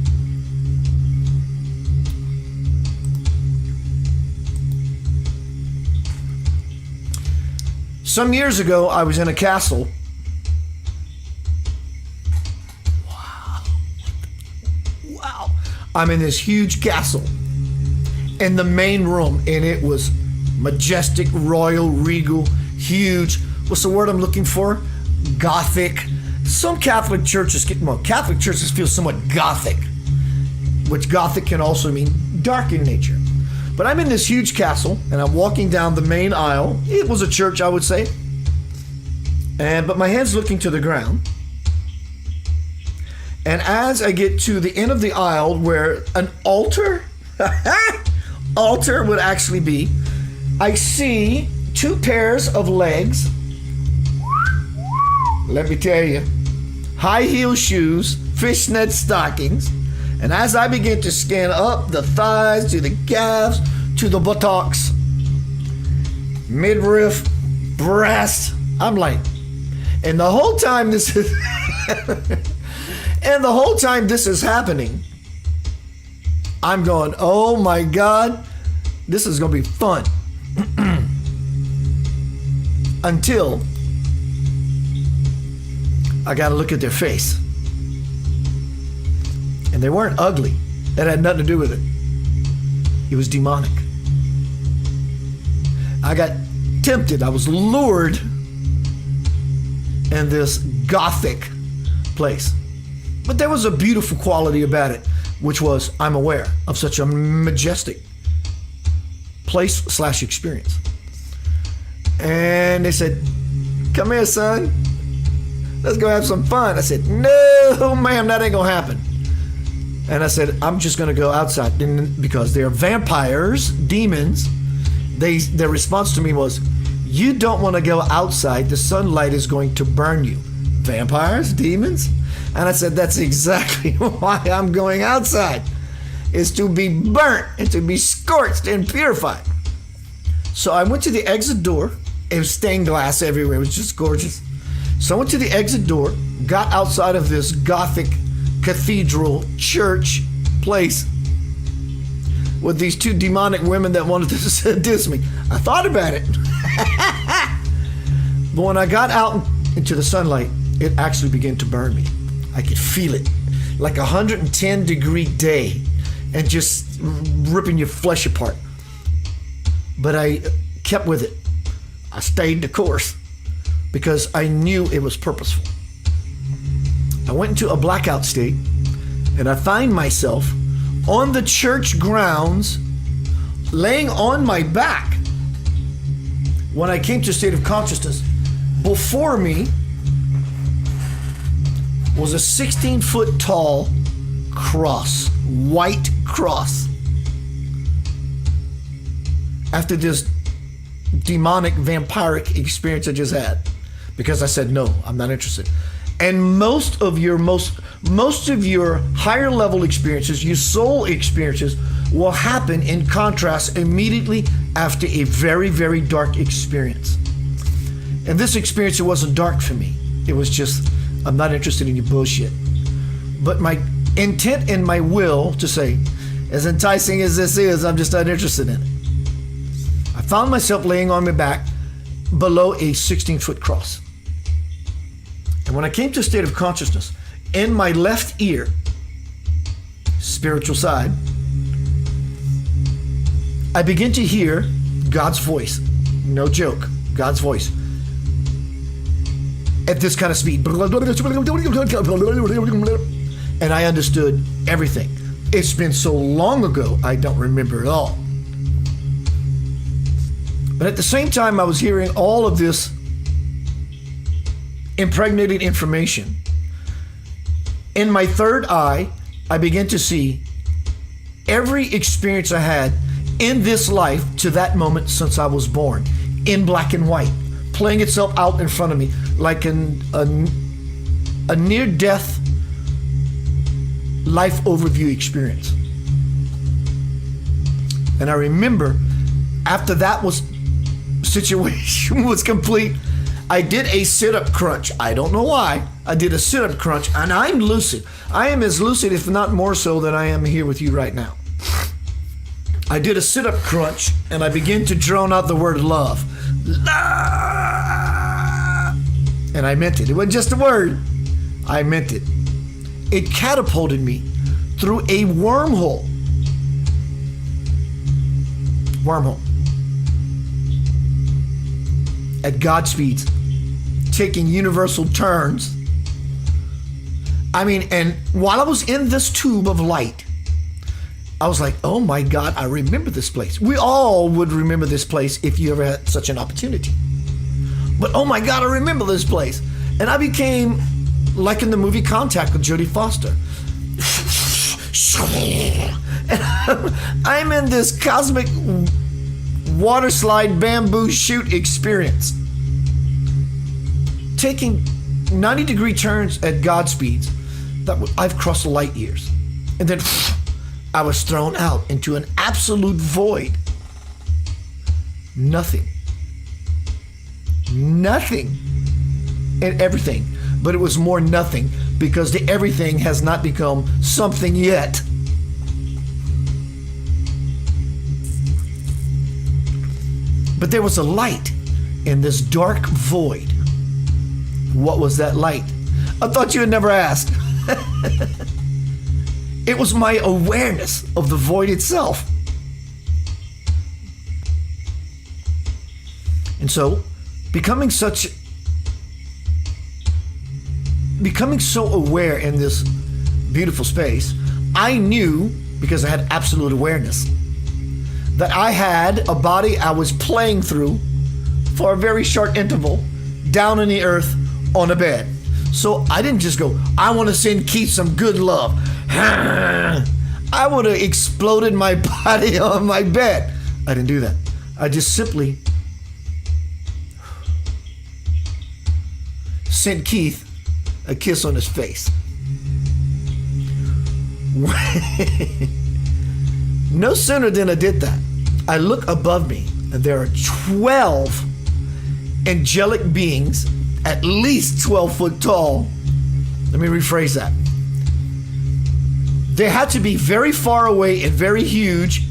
Speaker 1: Some years ago, I was in a castle. Wow. I'm in this huge castle in the main room, and it was majestic, royal, regal, huge. What's the word I'm looking for? Gothic. Some Catholic churches Catholic churches feel somewhat Gothic, which Gothic can also mean dark in nature. But I'm in this huge castle, and I'm walking down the main aisle. It was a church, I would say. But my head's looking to the ground. And as I get to the end of the aisle where an altar would actually be, I see two pairs of legs. Let me tell you, high heel shoes, fishnet stockings. And as I begin to scan up the thighs to the calves to the buttocks, midriff, breast, I'm like, and the whole time this is and the whole time this is happening, I'm going, oh my God, this is going to be fun. Until I got to look at their face. And they weren't ugly. That had nothing to do with it. It was demonic. I got tempted. I was lured in this Gothic place. But there was a beautiful quality about it, which was I'm aware of such a majestic place/experience. And they said, come here, son. Let's go have some fun. I said, no, ma'am, that ain't gonna happen. And I said, I'm just gonna go outside. Because they're vampires, demons. Their response to me was, you don't want to go outside. The sunlight is going to burn you. Vampires, demons? And I said, that's exactly why I'm going outside, is to be burnt and to be scorched and purified. So I went to the exit door. It was stained glass everywhere. It was just gorgeous. So I went to the exit door, got outside of this Gothic cathedral church place with these two demonic women that wanted to seduce me. I thought about it. But when I got out into the sunlight, it actually began to burn me. I could feel it, like a 110-degree day, and just ripping your flesh apart. But I kept with it. I stayed the course because I knew it was purposeful. I went into a blackout state, and I find myself on the church grounds, laying on my back. When I came to a state of consciousness, before me was a 16-foot tall cross, white cross. After this demonic, vampiric experience I just had, because I said, no, I'm not interested. And most of your higher level experiences, your soul experiences, will happen in contrast immediately after a very, very dark experience. And this experience, it wasn't dark for me. It was just, I'm not interested in your bullshit. But my intent and my will to say, as enticing as this is, I'm just not interested in it. I found myself laying on my back below a 16-foot cross. And when I came to a state of consciousness, in my left ear, spiritual side, I begin to hear God's voice. No joke, God's voice. At this kind of speed. And I understood everything. It's been so long ago, I don't remember it all. But at the same time, I was hearing all of this impregnated information. In my third eye, I began to see every experience I had in this life to that moment since I was born, in black and white, playing itself out in front of me like a near-death life overview experience. And I remember after that situation was complete, I did a sit-up crunch. I don't know why. I did a sit-up crunch, and I'm lucid. I am as lucid, if not more so, than I am here with you right now. I did a sit-up crunch, and I began to drone out the word love. And I meant it. It wasn't just a word. I meant it. It catapulted me through a wormhole. At God speeds, taking universal turns. I mean, and while I was in this tube of light, I was like, oh my God, I remember this place. We all would remember this place if you ever had such an opportunity. But oh my God, I remember this place. And I became like in the movie Contact with Jodie Foster. And I'm in this cosmic water slide bamboo shoot experience, taking 90-degree turns at God speeds that I've crossed light years. And then I was thrown out into an absolute void. Nothing and everything, but it was more nothing because the everything has not become something yet. But there was a light in this dark void. What was that light? I thought you had never asked. It was my awareness of the void itself. And so, becoming so aware in this beautiful space, I knew, because I had absolute awareness, that I had a body I was playing through for a very short interval down in the earth on a bed. So I didn't just go, I want to send Keith some good love. I would have exploded my body on my bed. I didn't do that. I just simply sent Keith a kiss on his face. No sooner than I did that, I look above me and there are 12 angelic beings, at least 12 foot tall. Let me rephrase that. They had to be very far away and very huge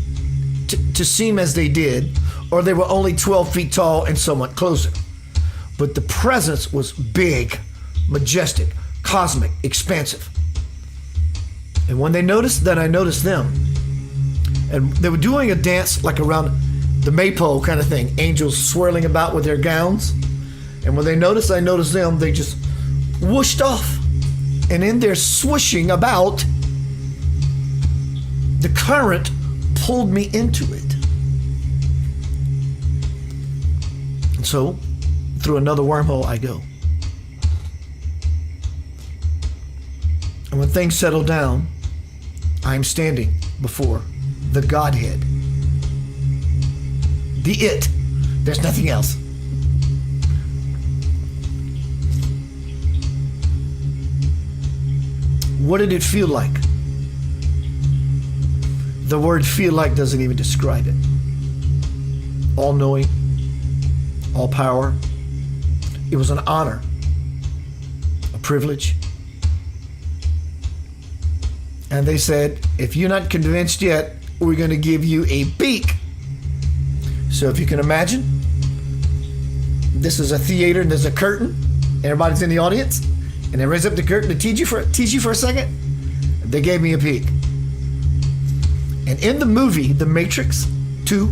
Speaker 1: to seem as they did, or they were only 12 feet tall and somewhat closer. But the presence was big, majestic, cosmic, expansive. And when they noticed that I noticed them, and they were doing a dance like around the maypole kind of thing, angels swirling about with their gowns. And when they noticed I noticed them, they just whooshed off. And in their swooshing about, the current pulled me into it. And so, through another wormhole I go. And when things settle down, I am standing before the Godhead. The it. There's nothing else. What did it feel like? The word feel like doesn't even describe it. All knowing, all power. It was an honor, a privilege. And they said, if you're not convinced yet, we're going to give you a beak. So if you can imagine, this is a theater and there's a curtain. Everybody's in the audience. And they raised up the curtain to tease you for a second. They gave me a peek. And in the movie, The Matrix 2,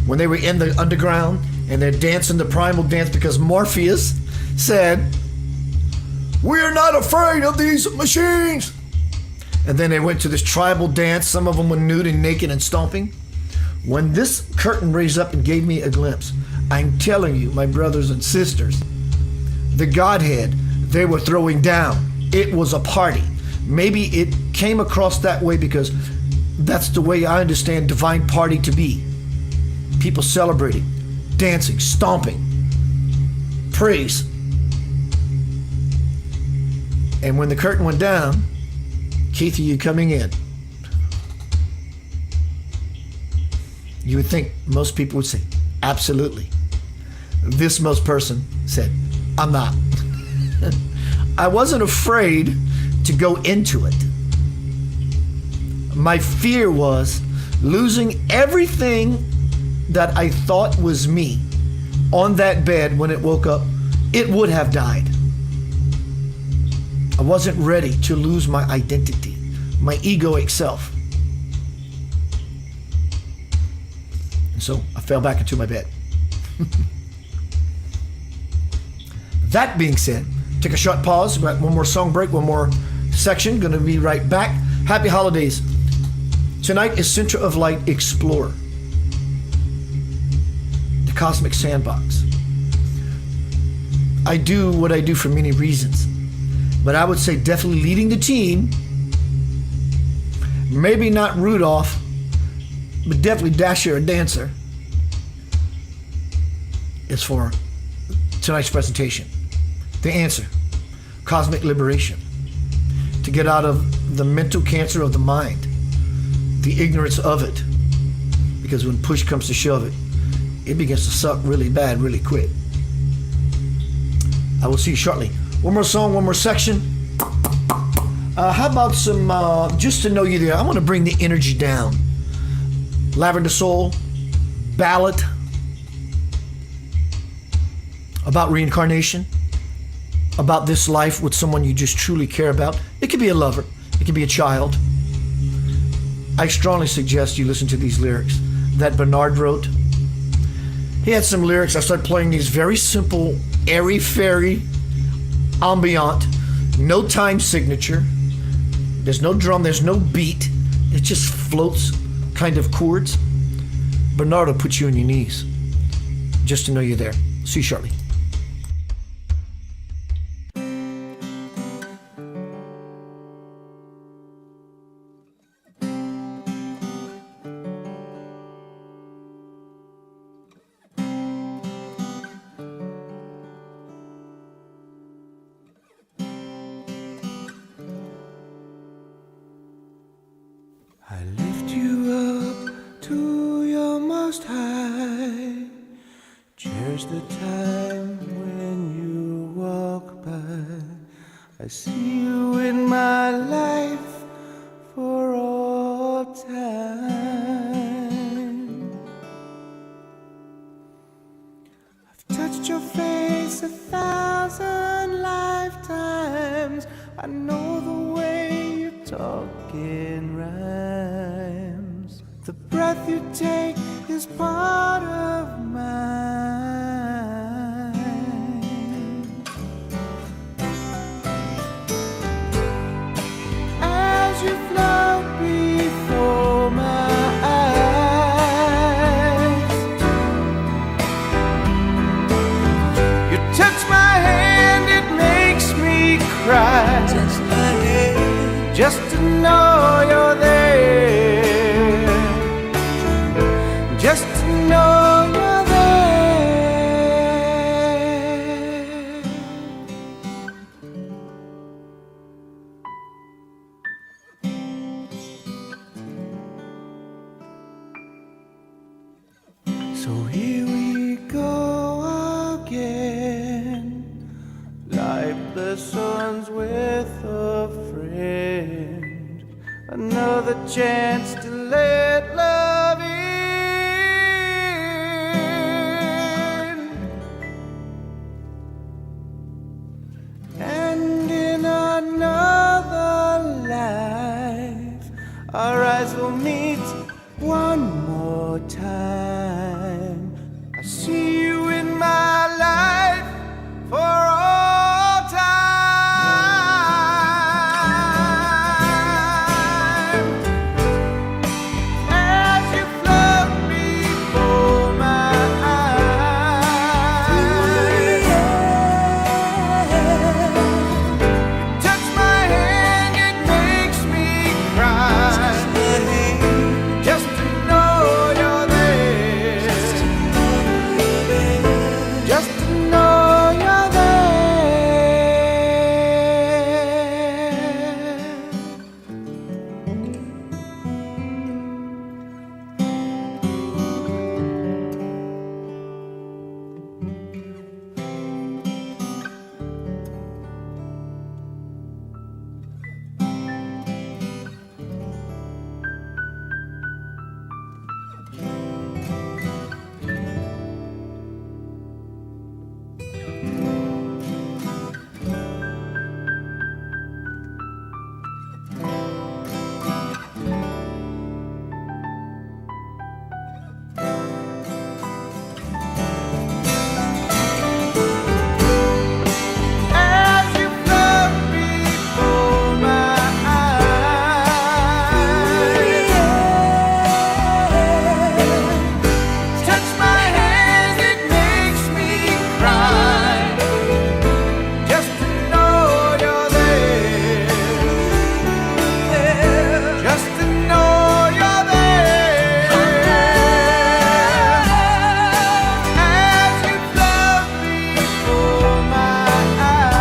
Speaker 1: when they were in the underground and they're dancing the primal dance because Morpheus said, "We're not afraid of these machines." And then they went to this tribal dance. Some of them were nude and naked and stomping. When this curtain raised up and gave me a glimpse, I'm telling you, my brothers and sisters, the Godhead, they were throwing down. It was a party. Maybe it came across that way because that's the way I understand divine party to be. People celebrating, dancing, stomping, praise. And when the curtain went down, Keith, are you coming in? You would think most people would say, absolutely. This most person said, I'm not. I wasn't afraid to go into it. My fear was losing everything that I thought was me on that bed when it woke up. It would have died. I wasn't ready to lose my identity, my egoic self. And so I fell back into my bed. That being said, take a short pause. We've got one more song break, one more section. Going to be right back. Happy holidays. Tonight is Center of Light Explorer, the Cosmic Sandbox. I do what I do for many reasons, but I would say definitely leading the team, maybe not Rudolph, but definitely Dasher or Dancer, is for tonight's presentation. The answer, cosmic liberation, to get out of the mental cancer of the mind, the ignorance of it, because when push comes to shove it, it begins to suck really bad, really quick. I will see you shortly. One more song, one more section. How about some, just to know you there, I want to bring the energy down. Lavender Soul, ballad about reincarnation, about this life with someone you just truly care about. It could be a lover, it could be a child. I strongly suggest you listen to these lyrics that Bernard wrote. He had some lyrics. I started playing these very simple, airy-fairy, ambient, no time signature. There's no drum, there's no beat. It just floats kind of chords. Bernard will put you on your knees just to know you're there. See you shortly.
Speaker 2: I lift you up to your most high. Cherish the time when you walk by. I see you in my life for all time. I've touched your face 1,000 lifetimes. I know the way you talk in rhymes. The breath you take is part of mine. As you float before my eyes, you touch my hand, it makes me cry. Touch my hand, just to know you're there. Just to know you're there. So here we go again, lifeless ones with a friend. Another chance to let love in. And in our eyes will meet one more time. I see you in my life for all time. As you float before my eyes, touch my hand, it makes me cry. Just to know you're there. Just to know you're there. As you float before my eyes, touch my hand, it makes me cry. Just to know you're there. Just to know you're there. As you float before my eyes,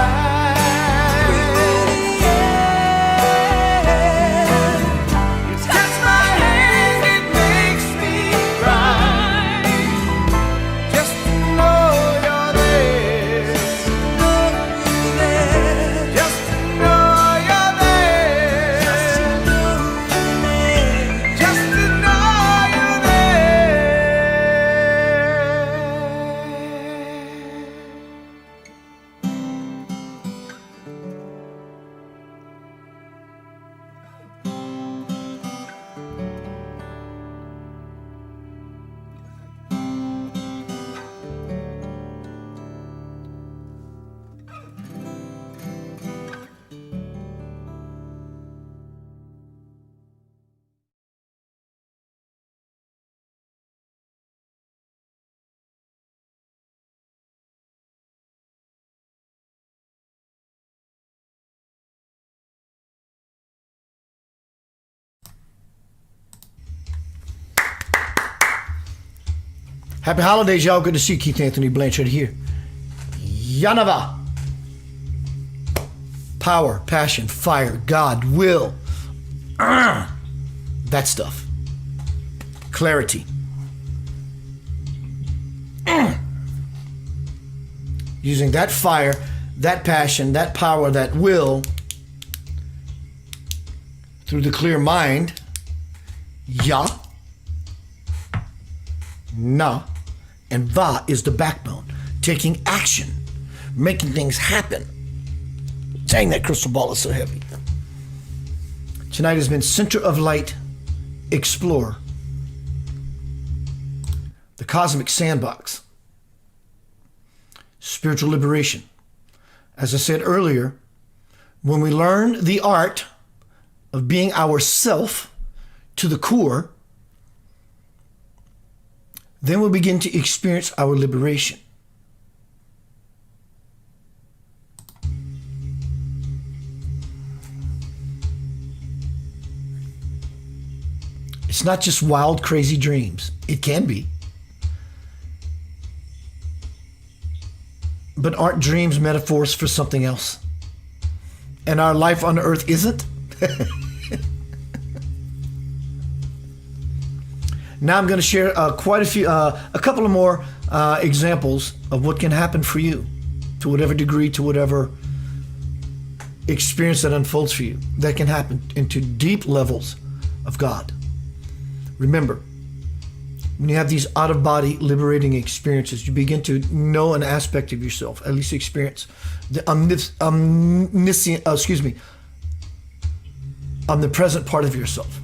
Speaker 2: you touch my hand, it makes me cry. Just to know you're there. Just to know you're there. Just to know you're
Speaker 1: Happy holidays, y'all. Good to see Keith Anthony Blanchard here. Yanava. Power, passion, fire, God, will. That stuff. Clarity. Using that fire, that passion, that power, that will through the clear mind. Ya. Na. And Va is the backbone. Taking action. Making things happen. Dang, that crystal ball is so heavy. Tonight has been Center of Light, Explore. The Cosmic Sandbox. Spiritual liberation. As I said earlier, when we learn the art of being ourself to the core, then we'll begin to experience our liberation. It's not just wild, crazy dreams. It can be. But aren't dreams metaphors for something else? And our life on earth isn't? Now I'm going to share a couple of more examples of what can happen for you, to whatever degree, to whatever experience that unfolds for you. That can happen into deep levels of God. Remember, when you have these out-of-body liberating experiences, you begin to know an aspect of yourself, at least experience the omnipresent part of yourself,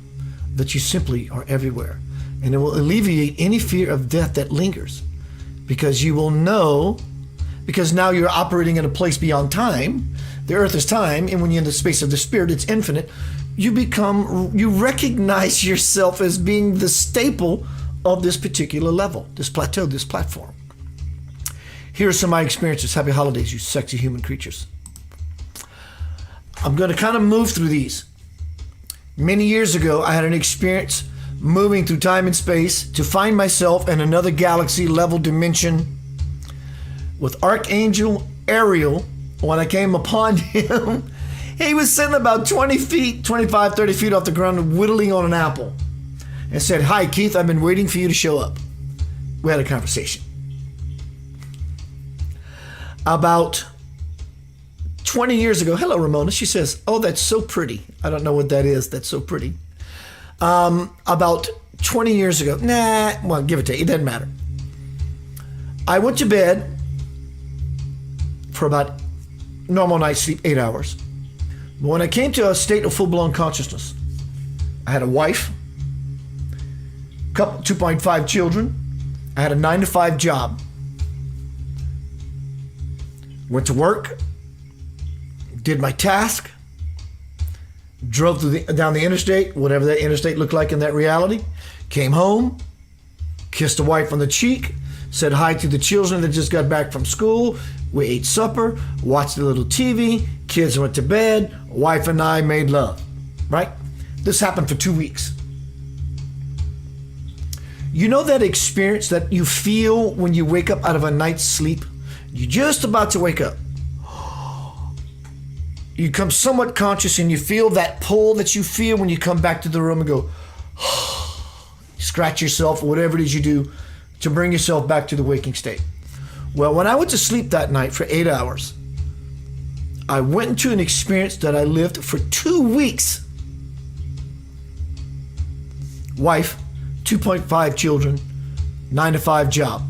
Speaker 1: that you simply are everywhere. And it will alleviate any fear of death that lingers, because you will know, because now you're operating in a place beyond time. The earth is time, and when you're in the space of the spirit, it's infinite. You recognize yourself as being the staple of this particular level, this plateau, this platform. Here are some of my experiences. Happy holidays, you sexy human creatures. I'm going to kind of move through these. Many years ago, I had an experience moving through time and space to find myself in another galaxy level dimension with Archangel Ariel. When I came upon him, he was sitting about 20 feet, 25, 30 feet off the ground, whittling on an apple, and said, "Hi, Keith, I've been waiting for you to show up." We had a conversation. About 20 years ago, hello, Ramona. She says, "Oh, that's so pretty." I don't know what that is. That's so pretty. About 20 years ago, well, give it to you. It doesn't matter. I went to bed for about normal night sleep, 8 hours. But when I came to a state of full-blown consciousness, I had a wife, 2.5 children. I had a 9-to-5 job. Went to work, did my task, drove down the interstate, whatever that interstate looked like in that reality, came home, kissed the wife on the cheek, said hi to the children that just got back from school. We ate supper, watched a little TV, kids went to bed, wife and I made love, right? This happened for 2 weeks. You know that experience that you feel when you wake up out of a night's sleep? You're just about to wake up. You become somewhat conscious and you feel that pull that you feel when you come back to the room and go, scratch yourself or whatever it is you do to bring yourself back to the waking state. Well, when I went to sleep that night for 8 hours, I went into an experience that I lived for 2 weeks. Wife, 2.5 children, 9-to-5 job.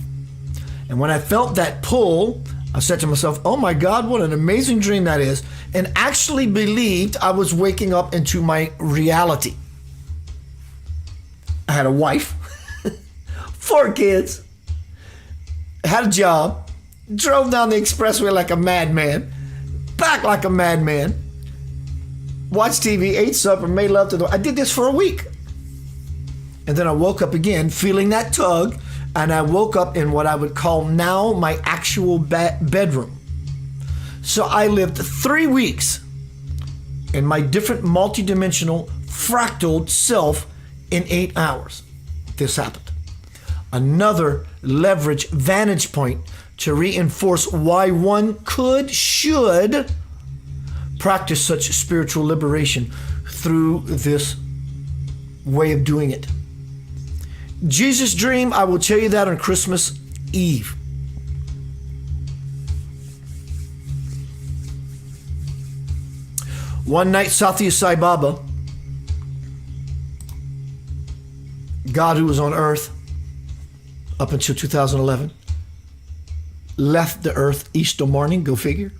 Speaker 1: And when I felt that pull, I said to myself, "Oh my God, what an amazing dream that is," and actually believed I was waking up into my reality. I had a wife, 4 kids, had a job, drove down the expressway like a madman, back like a madman, watched TV, ate supper, made love to I did this for a week. And then I woke up again feeling that tug, and I woke up in what I would call now my actual bedroom. So I lived 3 weeks in my different multidimensional fractaled self in 8 hours. This happened. Another leverage vantage point to reinforce why one should practice such spiritual liberation through this way of doing it. Jesus' dream, I will tell you that on Christmas Eve. One night, Satya Sai Baba, God who was on earth up until 2011, left the earth Easter morning, go figure.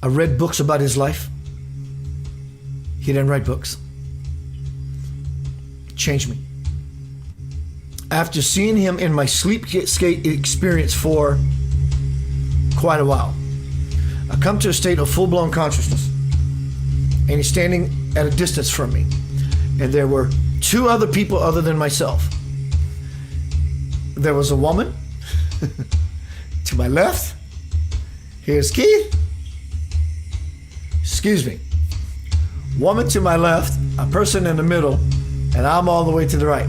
Speaker 1: I read books about his life. He didn't write books. Changed me. After seeing him in my sleep skate experience for quite a while, I come to a state of full-blown consciousness, and he's standing at a distance from me, and there were 2 other people other than myself. There was a woman to my left. Here's Keith. Excuse me. Woman to my left, a person in the middle, and I'm all the way to the right.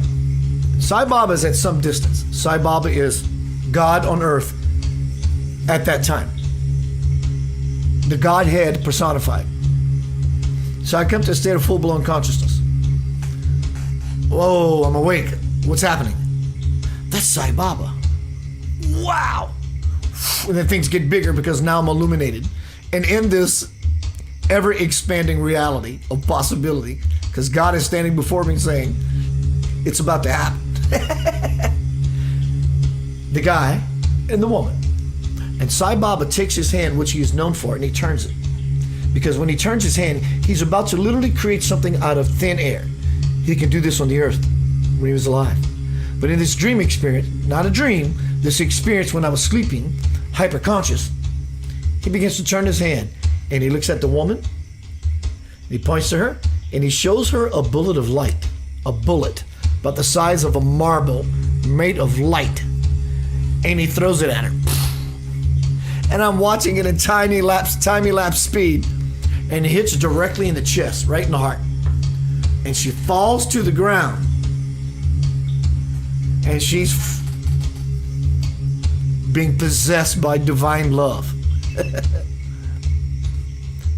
Speaker 1: Sai Baba is at some distance. Sai Baba is God on earth at that time. The Godhead personified. So I come to a state of full-blown consciousness. Whoa, I'm awake. What's happening? That's Sai Baba. Wow. And then things get bigger because now I'm illuminated. And in this ever-expanding reality of possibility, because God is standing before me saying, it's about to happen. The guy and the woman. And Sai Baba takes his hand, which he is known for, and he turns it. Because when he turns his hand, he's about to literally create something out of thin air. He can do this on the earth when he was alive. But in this dream experience, not a dream, this experience when I was sleeping, hyperconscious, he begins to turn his hand and he looks at the woman, he points to her, and he shows her a bullet of light, a bullet about the size of a marble made of light, and he throws it at her. And I'm watching it in time lapse speed, and it hits directly in the chest, right in the heart. And she falls to the ground, and she's being possessed by divine love.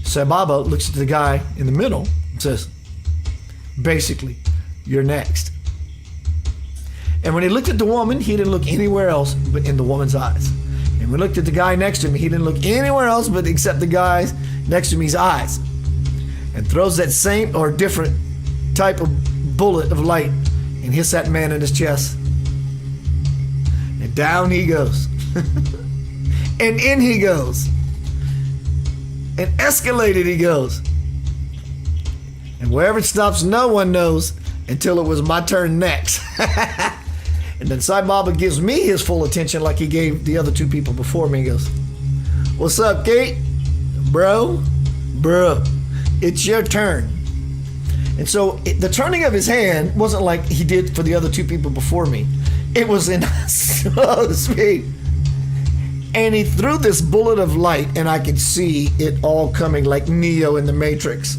Speaker 1: Sai Baba looks at the guy in the middle and says, basically, you're next. And when he looked at the woman, he didn't look anywhere else but in the woman's eyes. And when he looked at the guy next to him, he didn't look anywhere else but except the guy's next to me's eyes. And throws that same or different type of bullet of light and hits that man in his chest. And down he goes. And in he goes. And escalated he goes. And wherever it stops, no one knows until it was my turn next. And then Sai Baba gives me his full attention like he gave the other two people before me. He goes, what's up, Kate? Bro, it's your turn. And so the turning of his hand wasn't like he did for the other two people before me. It was in slow speed. And he threw this bullet of light, and I could see it all coming like Neo in the Matrix.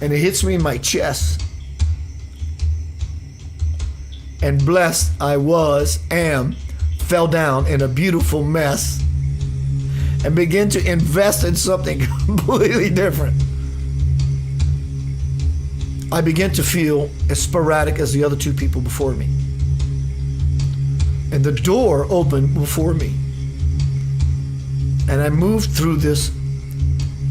Speaker 1: And it hits me in my chest. And blessed I am, fell down in a beautiful mess and began to invest in something completely different. I began to feel as sporadic as the other two people before me. And the door opened before me. And I moved through this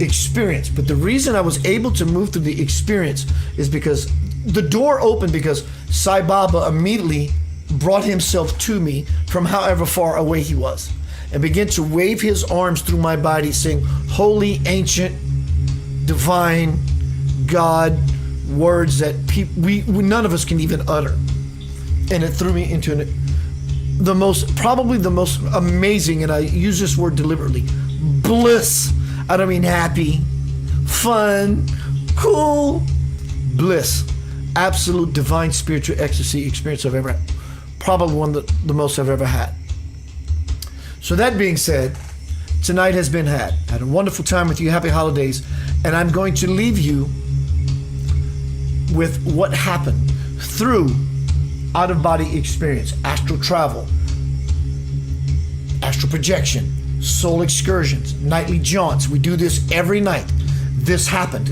Speaker 1: experience. But the reason I was able to move through the experience is because the door opened because Sai Baba immediately brought himself to me from however far away he was and began to wave his arms through my body saying, holy, ancient, divine, God, words that we none of us can even utter. And it threw me into probably the most amazing, and I use this word deliberately, bliss. I don't mean happy, fun, cool, bliss. Absolute divine spiritual ecstasy experience I've ever had. Probably one of the most I've ever had. So that being said, tonight has been had. Had a wonderful time with you. Happy holidays. And I'm going to leave you with what happened through out-of-body experience, astral travel, astral projection, soul excursions, nightly jaunts. We do this every night. This happened.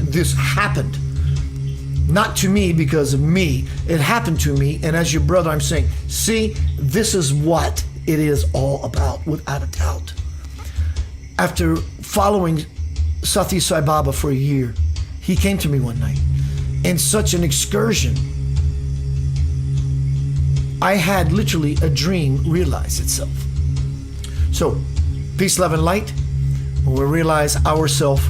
Speaker 1: Not to me because of me. It happened to me. And as your brother, I'm saying, see, this is what it is all about, without a doubt. After following Sathya Sai Baba for a year, he came to me one night. In such an excursion, I had literally a dream realize itself. So, peace, love, and light. When we realize ourselves,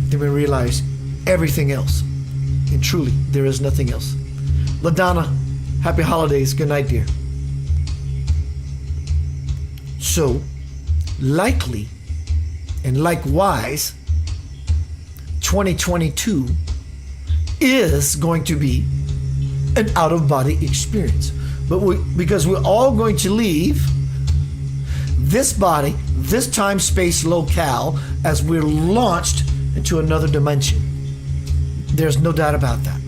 Speaker 1: then we realize everything else. And truly, there is nothing else. LaDonna, happy holidays. Good night, dear. So, likely and likewise, 2022 is going to be an out-of-body experience. But because we're all going to leave this body, this time, space, locale, as we're launched into another dimension. There's no doubt about that.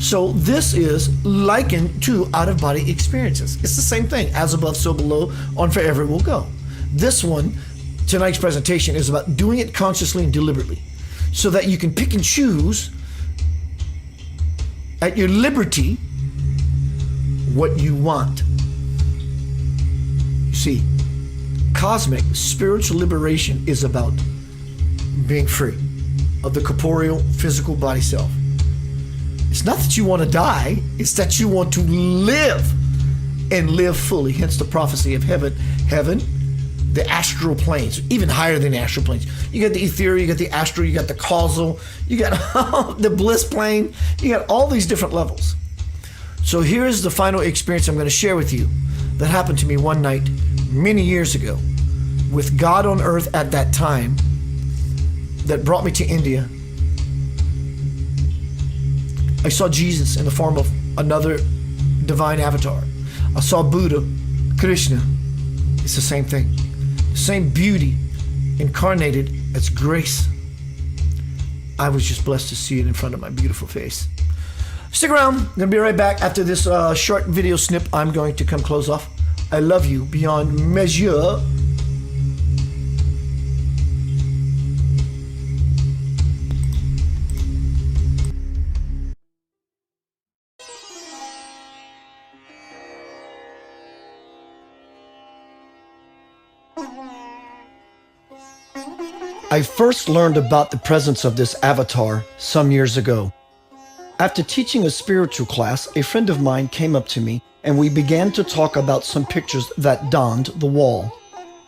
Speaker 1: So this is likened to out-of-body experiences. It's the same thing. As above, so below, on forever we'll go. This one, tonight's presentation, is about doing it consciously and deliberately so that you can pick and choose at your liberty what you want. You see, cosmic spiritual liberation is about being free of the corporeal physical body self. It's not that you want to die, it's that you want to live and live fully. Hence the prophecy of heaven, the astral planes, even higher than the astral planes. You got the ethereal, you got the astral, you got the causal, you got the bliss plane, you got all these different levels. So here's the final experience I'm going to share with you that happened to me one night many years ago with God on earth at that time that brought me to India. I saw Jesus in the form of another divine avatar. I saw Buddha, Krishna. It's the same thing. The same beauty incarnated as grace. I was just blessed to see it in front of my beautiful face. Stick around. I'm going to be right back. After this short video snip, I'm going to come close off. I love you beyond measure. I first learned about the presence of this avatar some years ago. After teaching a spiritual class, a friend of mine came up to me and we began to talk about some pictures that donned the wall.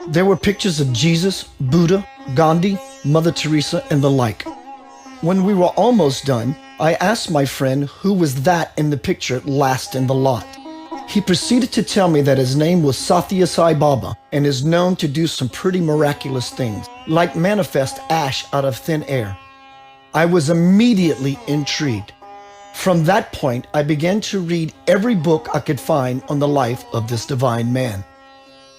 Speaker 1: There were pictures of Jesus, Buddha, Gandhi, Mother Teresa, and the like. When we were almost done, I asked my friend who was that in the picture last in the lot. He proceeded to tell me that his name was Sathya Sai Baba and is known to do some pretty miraculous things, like manifest ash out of thin air. I was immediately intrigued. From that point, I began to read every book I could find on the life of this divine man.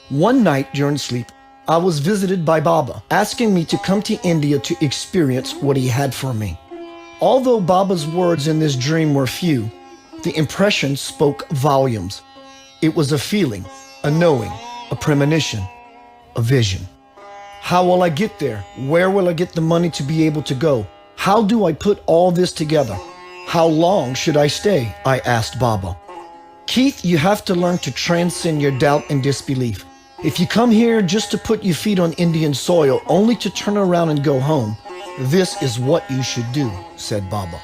Speaker 1: One night during sleep, I was visited by Baba, asking me to come to India to experience what he had for me. Although Baba's words in this dream were few, the impression spoke volumes. It was a feeling, a knowing, a premonition, a vision. How will I get there? Where will I get the money to be able to go? How do I put all this together? How long should I stay? I asked Baba. Keith, you have to learn to transcend your doubt and disbelief. If you come here just to put your feet on Indian soil only to turn around and go home, this is what you should do, said Baba.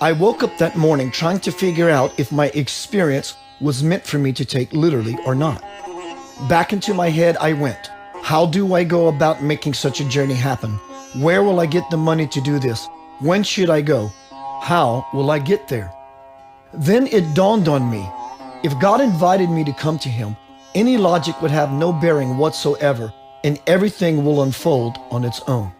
Speaker 1: I woke up that morning trying to figure out if my experience was meant for me to take literally or not. Back into my head I went. How do I go about making such a journey happen? Where will I get the money to do this? When should I go? How will I get there? Then it dawned on me. If God invited me to come to him, any logic would have no bearing whatsoever, and everything will unfold on its own.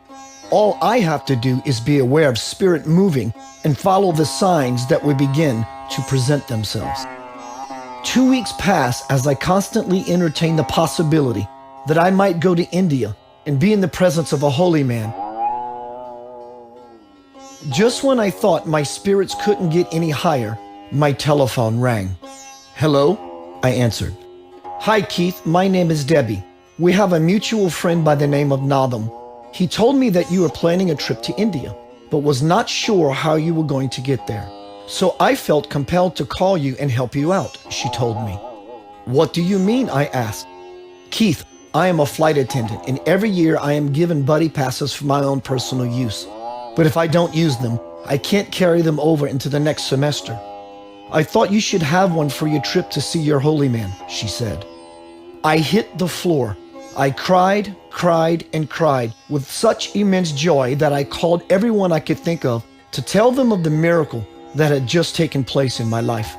Speaker 1: All I have to do is be aware of spirit moving and follow the signs that will begin to present themselves. 2 weeks passed as I constantly entertained the possibility that I might go to India and be in the presence of a holy man. Just when I thought my spirits couldn't get any higher, my telephone rang. Hello? I answered. Hi Keith, my name is Debbie. We have a mutual friend by the name of Nadam. He told me that you were planning a trip to India, but was not sure how you were going to get there. So I felt compelled to call you and help you out, she told me. What do you mean? I asked. Keith, I am a flight attendant, and every year I am given buddy passes for my own personal use. But if I don't use them, I can't carry them over into the next semester. I thought you should have one for your trip to see your holy man, she said. I hit the floor. I cried, and cried with such immense joy that I called everyone I could think of to tell them of the miracle that had just taken place in my life.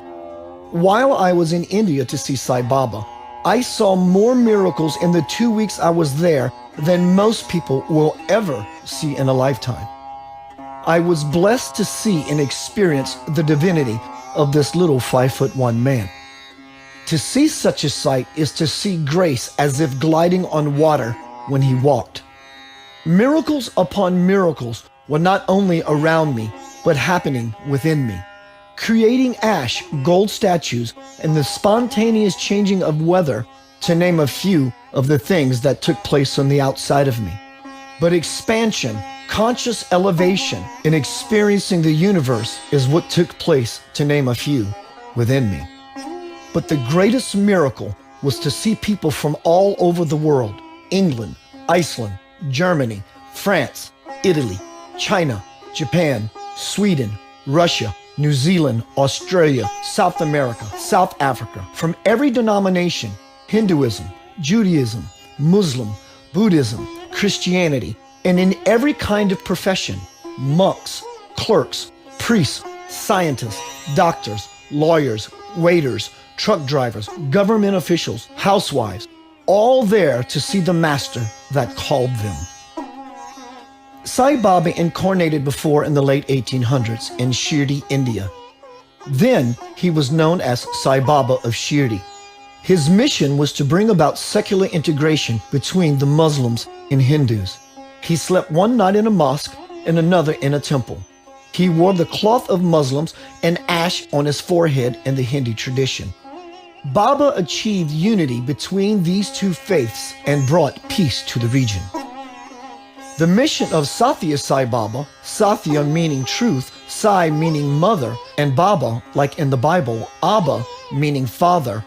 Speaker 1: While I was in India to see Sai Baba, I saw more miracles in the 2 weeks I was there than most people will ever see in a lifetime. I was blessed to see and experience the divinity of this little 5'1" man. To see such a sight is to see grace as if gliding on water when he walked. Miracles upon miracles were not only around me, but happening within me. Creating ash, gold statues, and the spontaneous changing of weather, to name a few of the things that took place on the outside of me. But expansion, conscious elevation, and experiencing the universe is what took place, to name a few, within me. But the greatest miracle was to see people from all over the world, England, Iceland, Germany, France, Italy, China, Japan, Sweden, Russia, New Zealand, Australia, South America, South Africa, from every denomination, Hinduism, Judaism, Muslim, Buddhism, Christianity, and in every kind of profession, monks, clerks, priests, scientists, doctors, lawyers, waiters, truck drivers, government officials, housewives, all there to see the master that called them. Sai Baba incarnated before in the late 1800s in Shirdi, India. Then he was known as Sai Baba of Shirdi. His mission was to bring about secular integration between the Muslims and Hindus. He slept one night in a mosque and another in a temple. He wore the cloth of Muslims and ash on his forehead in the Hindu tradition. Baba achieved unity between these two faiths and brought peace to the region. The mission of Satya Sai Baba, Satya meaning truth, Sai meaning mother, and Baba, like in the Bible, Abba meaning father,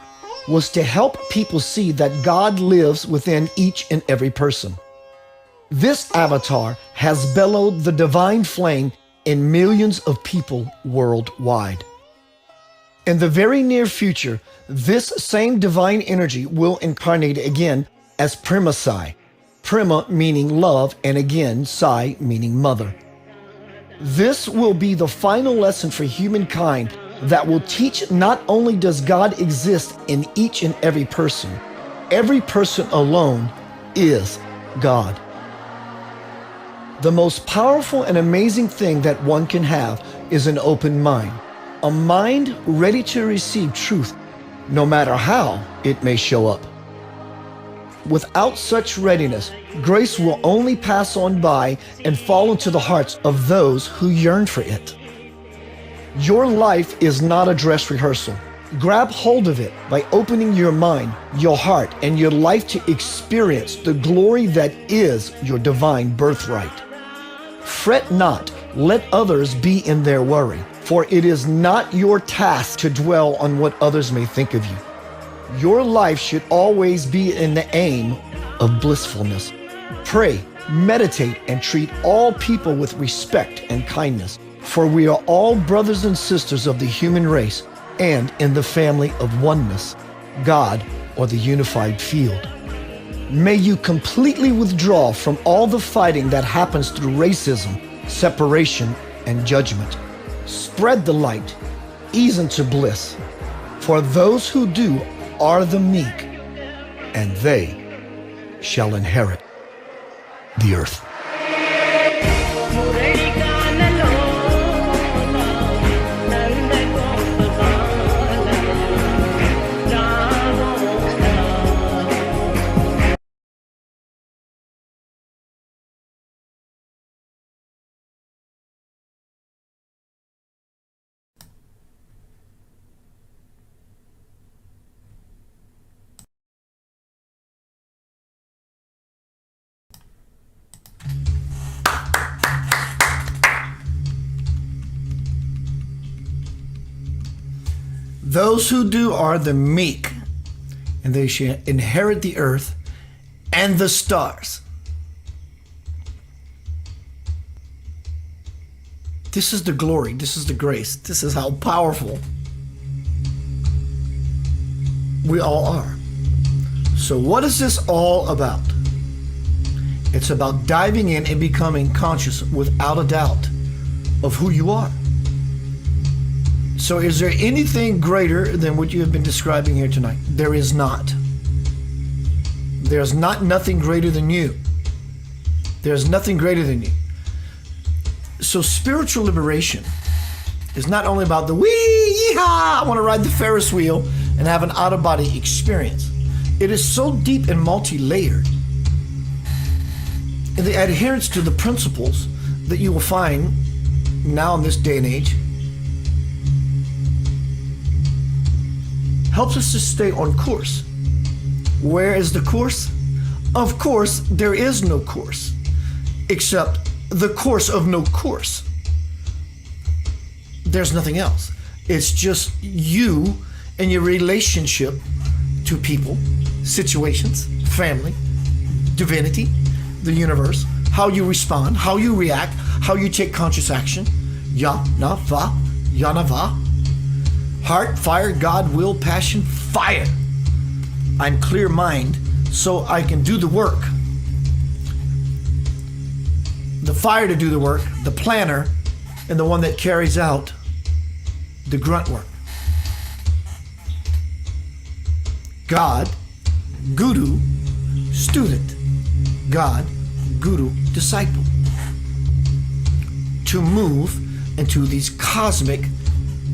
Speaker 1: was to help people see that God lives within each and every person. This avatar has bellowed the divine flame in millions of people worldwide. In the very near future, this same divine energy will incarnate again as Prema Sai. Prema meaning love, and again, Sai meaning mother. This will be the final lesson for humankind that will teach not only does God exist in each and every person alone is God. The most powerful and amazing thing that one can have is an open mind, a mind ready to receive truth, no matter how it may show up. Without such readiness, grace will only pass on by and fall into the hearts of those who yearn for it. Your life is not a dress rehearsal. Grab hold of it by opening your mind, your heart, and your life to experience the glory that is your divine birthright. Fret not, let others be in their worry, for it is not your task to dwell on what others may think of you. Your life should always be in the aim of blissfulness. Pray, meditate, and treat all people with respect and kindness, for we are all brothers and sisters of the human race and in the family of oneness, God, or the unified field. May you completely withdraw from all the fighting that happens through racism, separation, and judgment. Spread the light, ease into bliss, for those who do are the meek, and they shall inherit the earth. Those who do are the meek, and they shall inherit the earth and the stars. This is the glory. This is the grace. This is how powerful we all are. So what is this all about? It's about diving in and becoming conscious without a doubt of who you are. So is there anything greater than what you have been describing here tonight? There is not. There's nothing greater than you. There's nothing greater than you. So spiritual liberation is not only about the wee, yeehaw, I want to ride the Ferris wheel and have an out-of-body experience. It is so deep and multi-layered in the adherence to the principles that you will find now in this day and age helps us to stay on course. Where is the course? Of course, there is no course, except the course of no course. There's nothing else. It's just you and your relationship to people, situations, family, divinity, the universe, how you respond, how you react, how you take conscious action. Ya, na, va, ya, na, va. Heart, fire, God, will, passion, fire. I'm clear mind, so I can do the work. The fire to do the work, the planner, and the one that carries out the grunt work. God, guru, student. God, guru, disciple. To move into these cosmic,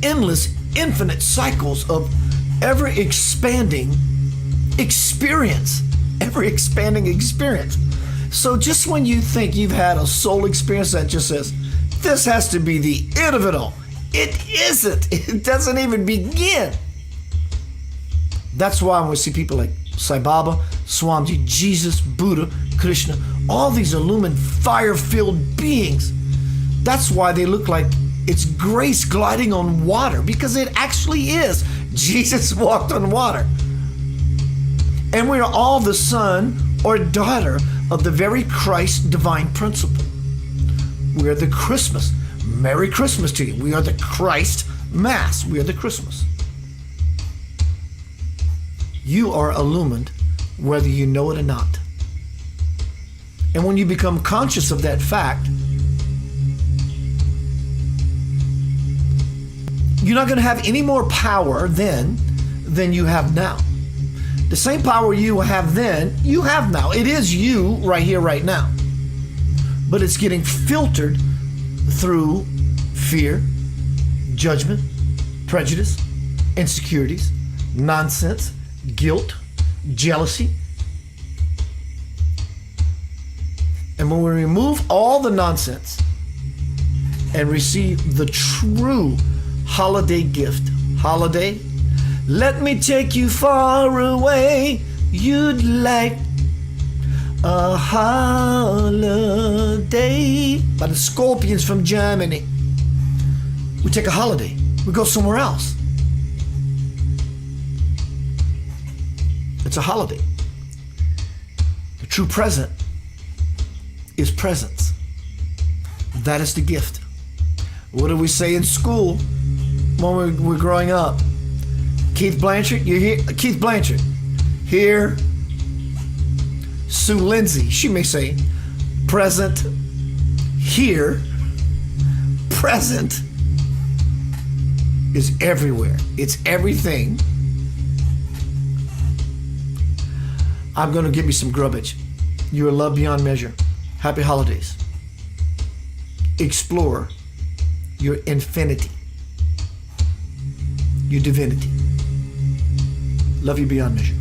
Speaker 1: endless, infinite cycles of ever-expanding experience. Ever-expanding experience. So just when you think you've had a soul experience that just says, this has to be the end of it all, it isn't. It doesn't even begin. That's why when we see people like Sai Baba, Swamiji, Jesus, Buddha, Krishna, all these illumined, fire-filled beings, that's why they look like it's grace gliding on water, because it actually is. Jesus walked on water. And we are all the son or daughter of the very Christ divine principle. We are the Christmas. Merry Christmas to you. We are the Christ Mass. We are the Christmas. You are illumined whether you know it or not. And when you become conscious of that fact, you're not going to have any more power then than you have now. The same power you have then, you have now. It is you right here, right now. But it's getting filtered through fear, judgment, prejudice, insecurities, nonsense, guilt, jealousy. And when we remove all the nonsense and receive the true holiday gift, holiday, let me take you far away, you'd like a holiday, by the Scorpions from Germany. We take a holiday, we go somewhere else. It's a holiday. The true present is presence. That is the gift. What do we say in school when we're growing up? Keith Blanchard, you here? Keith Blanchard, here. Sue Lindsay, she may say, present, here. Present is everywhere. It's everything. I'm going to give you some grubbage. You are loved beyond measure. Happy holidays. Explore your infinity, your divinity. Love you beyond measure.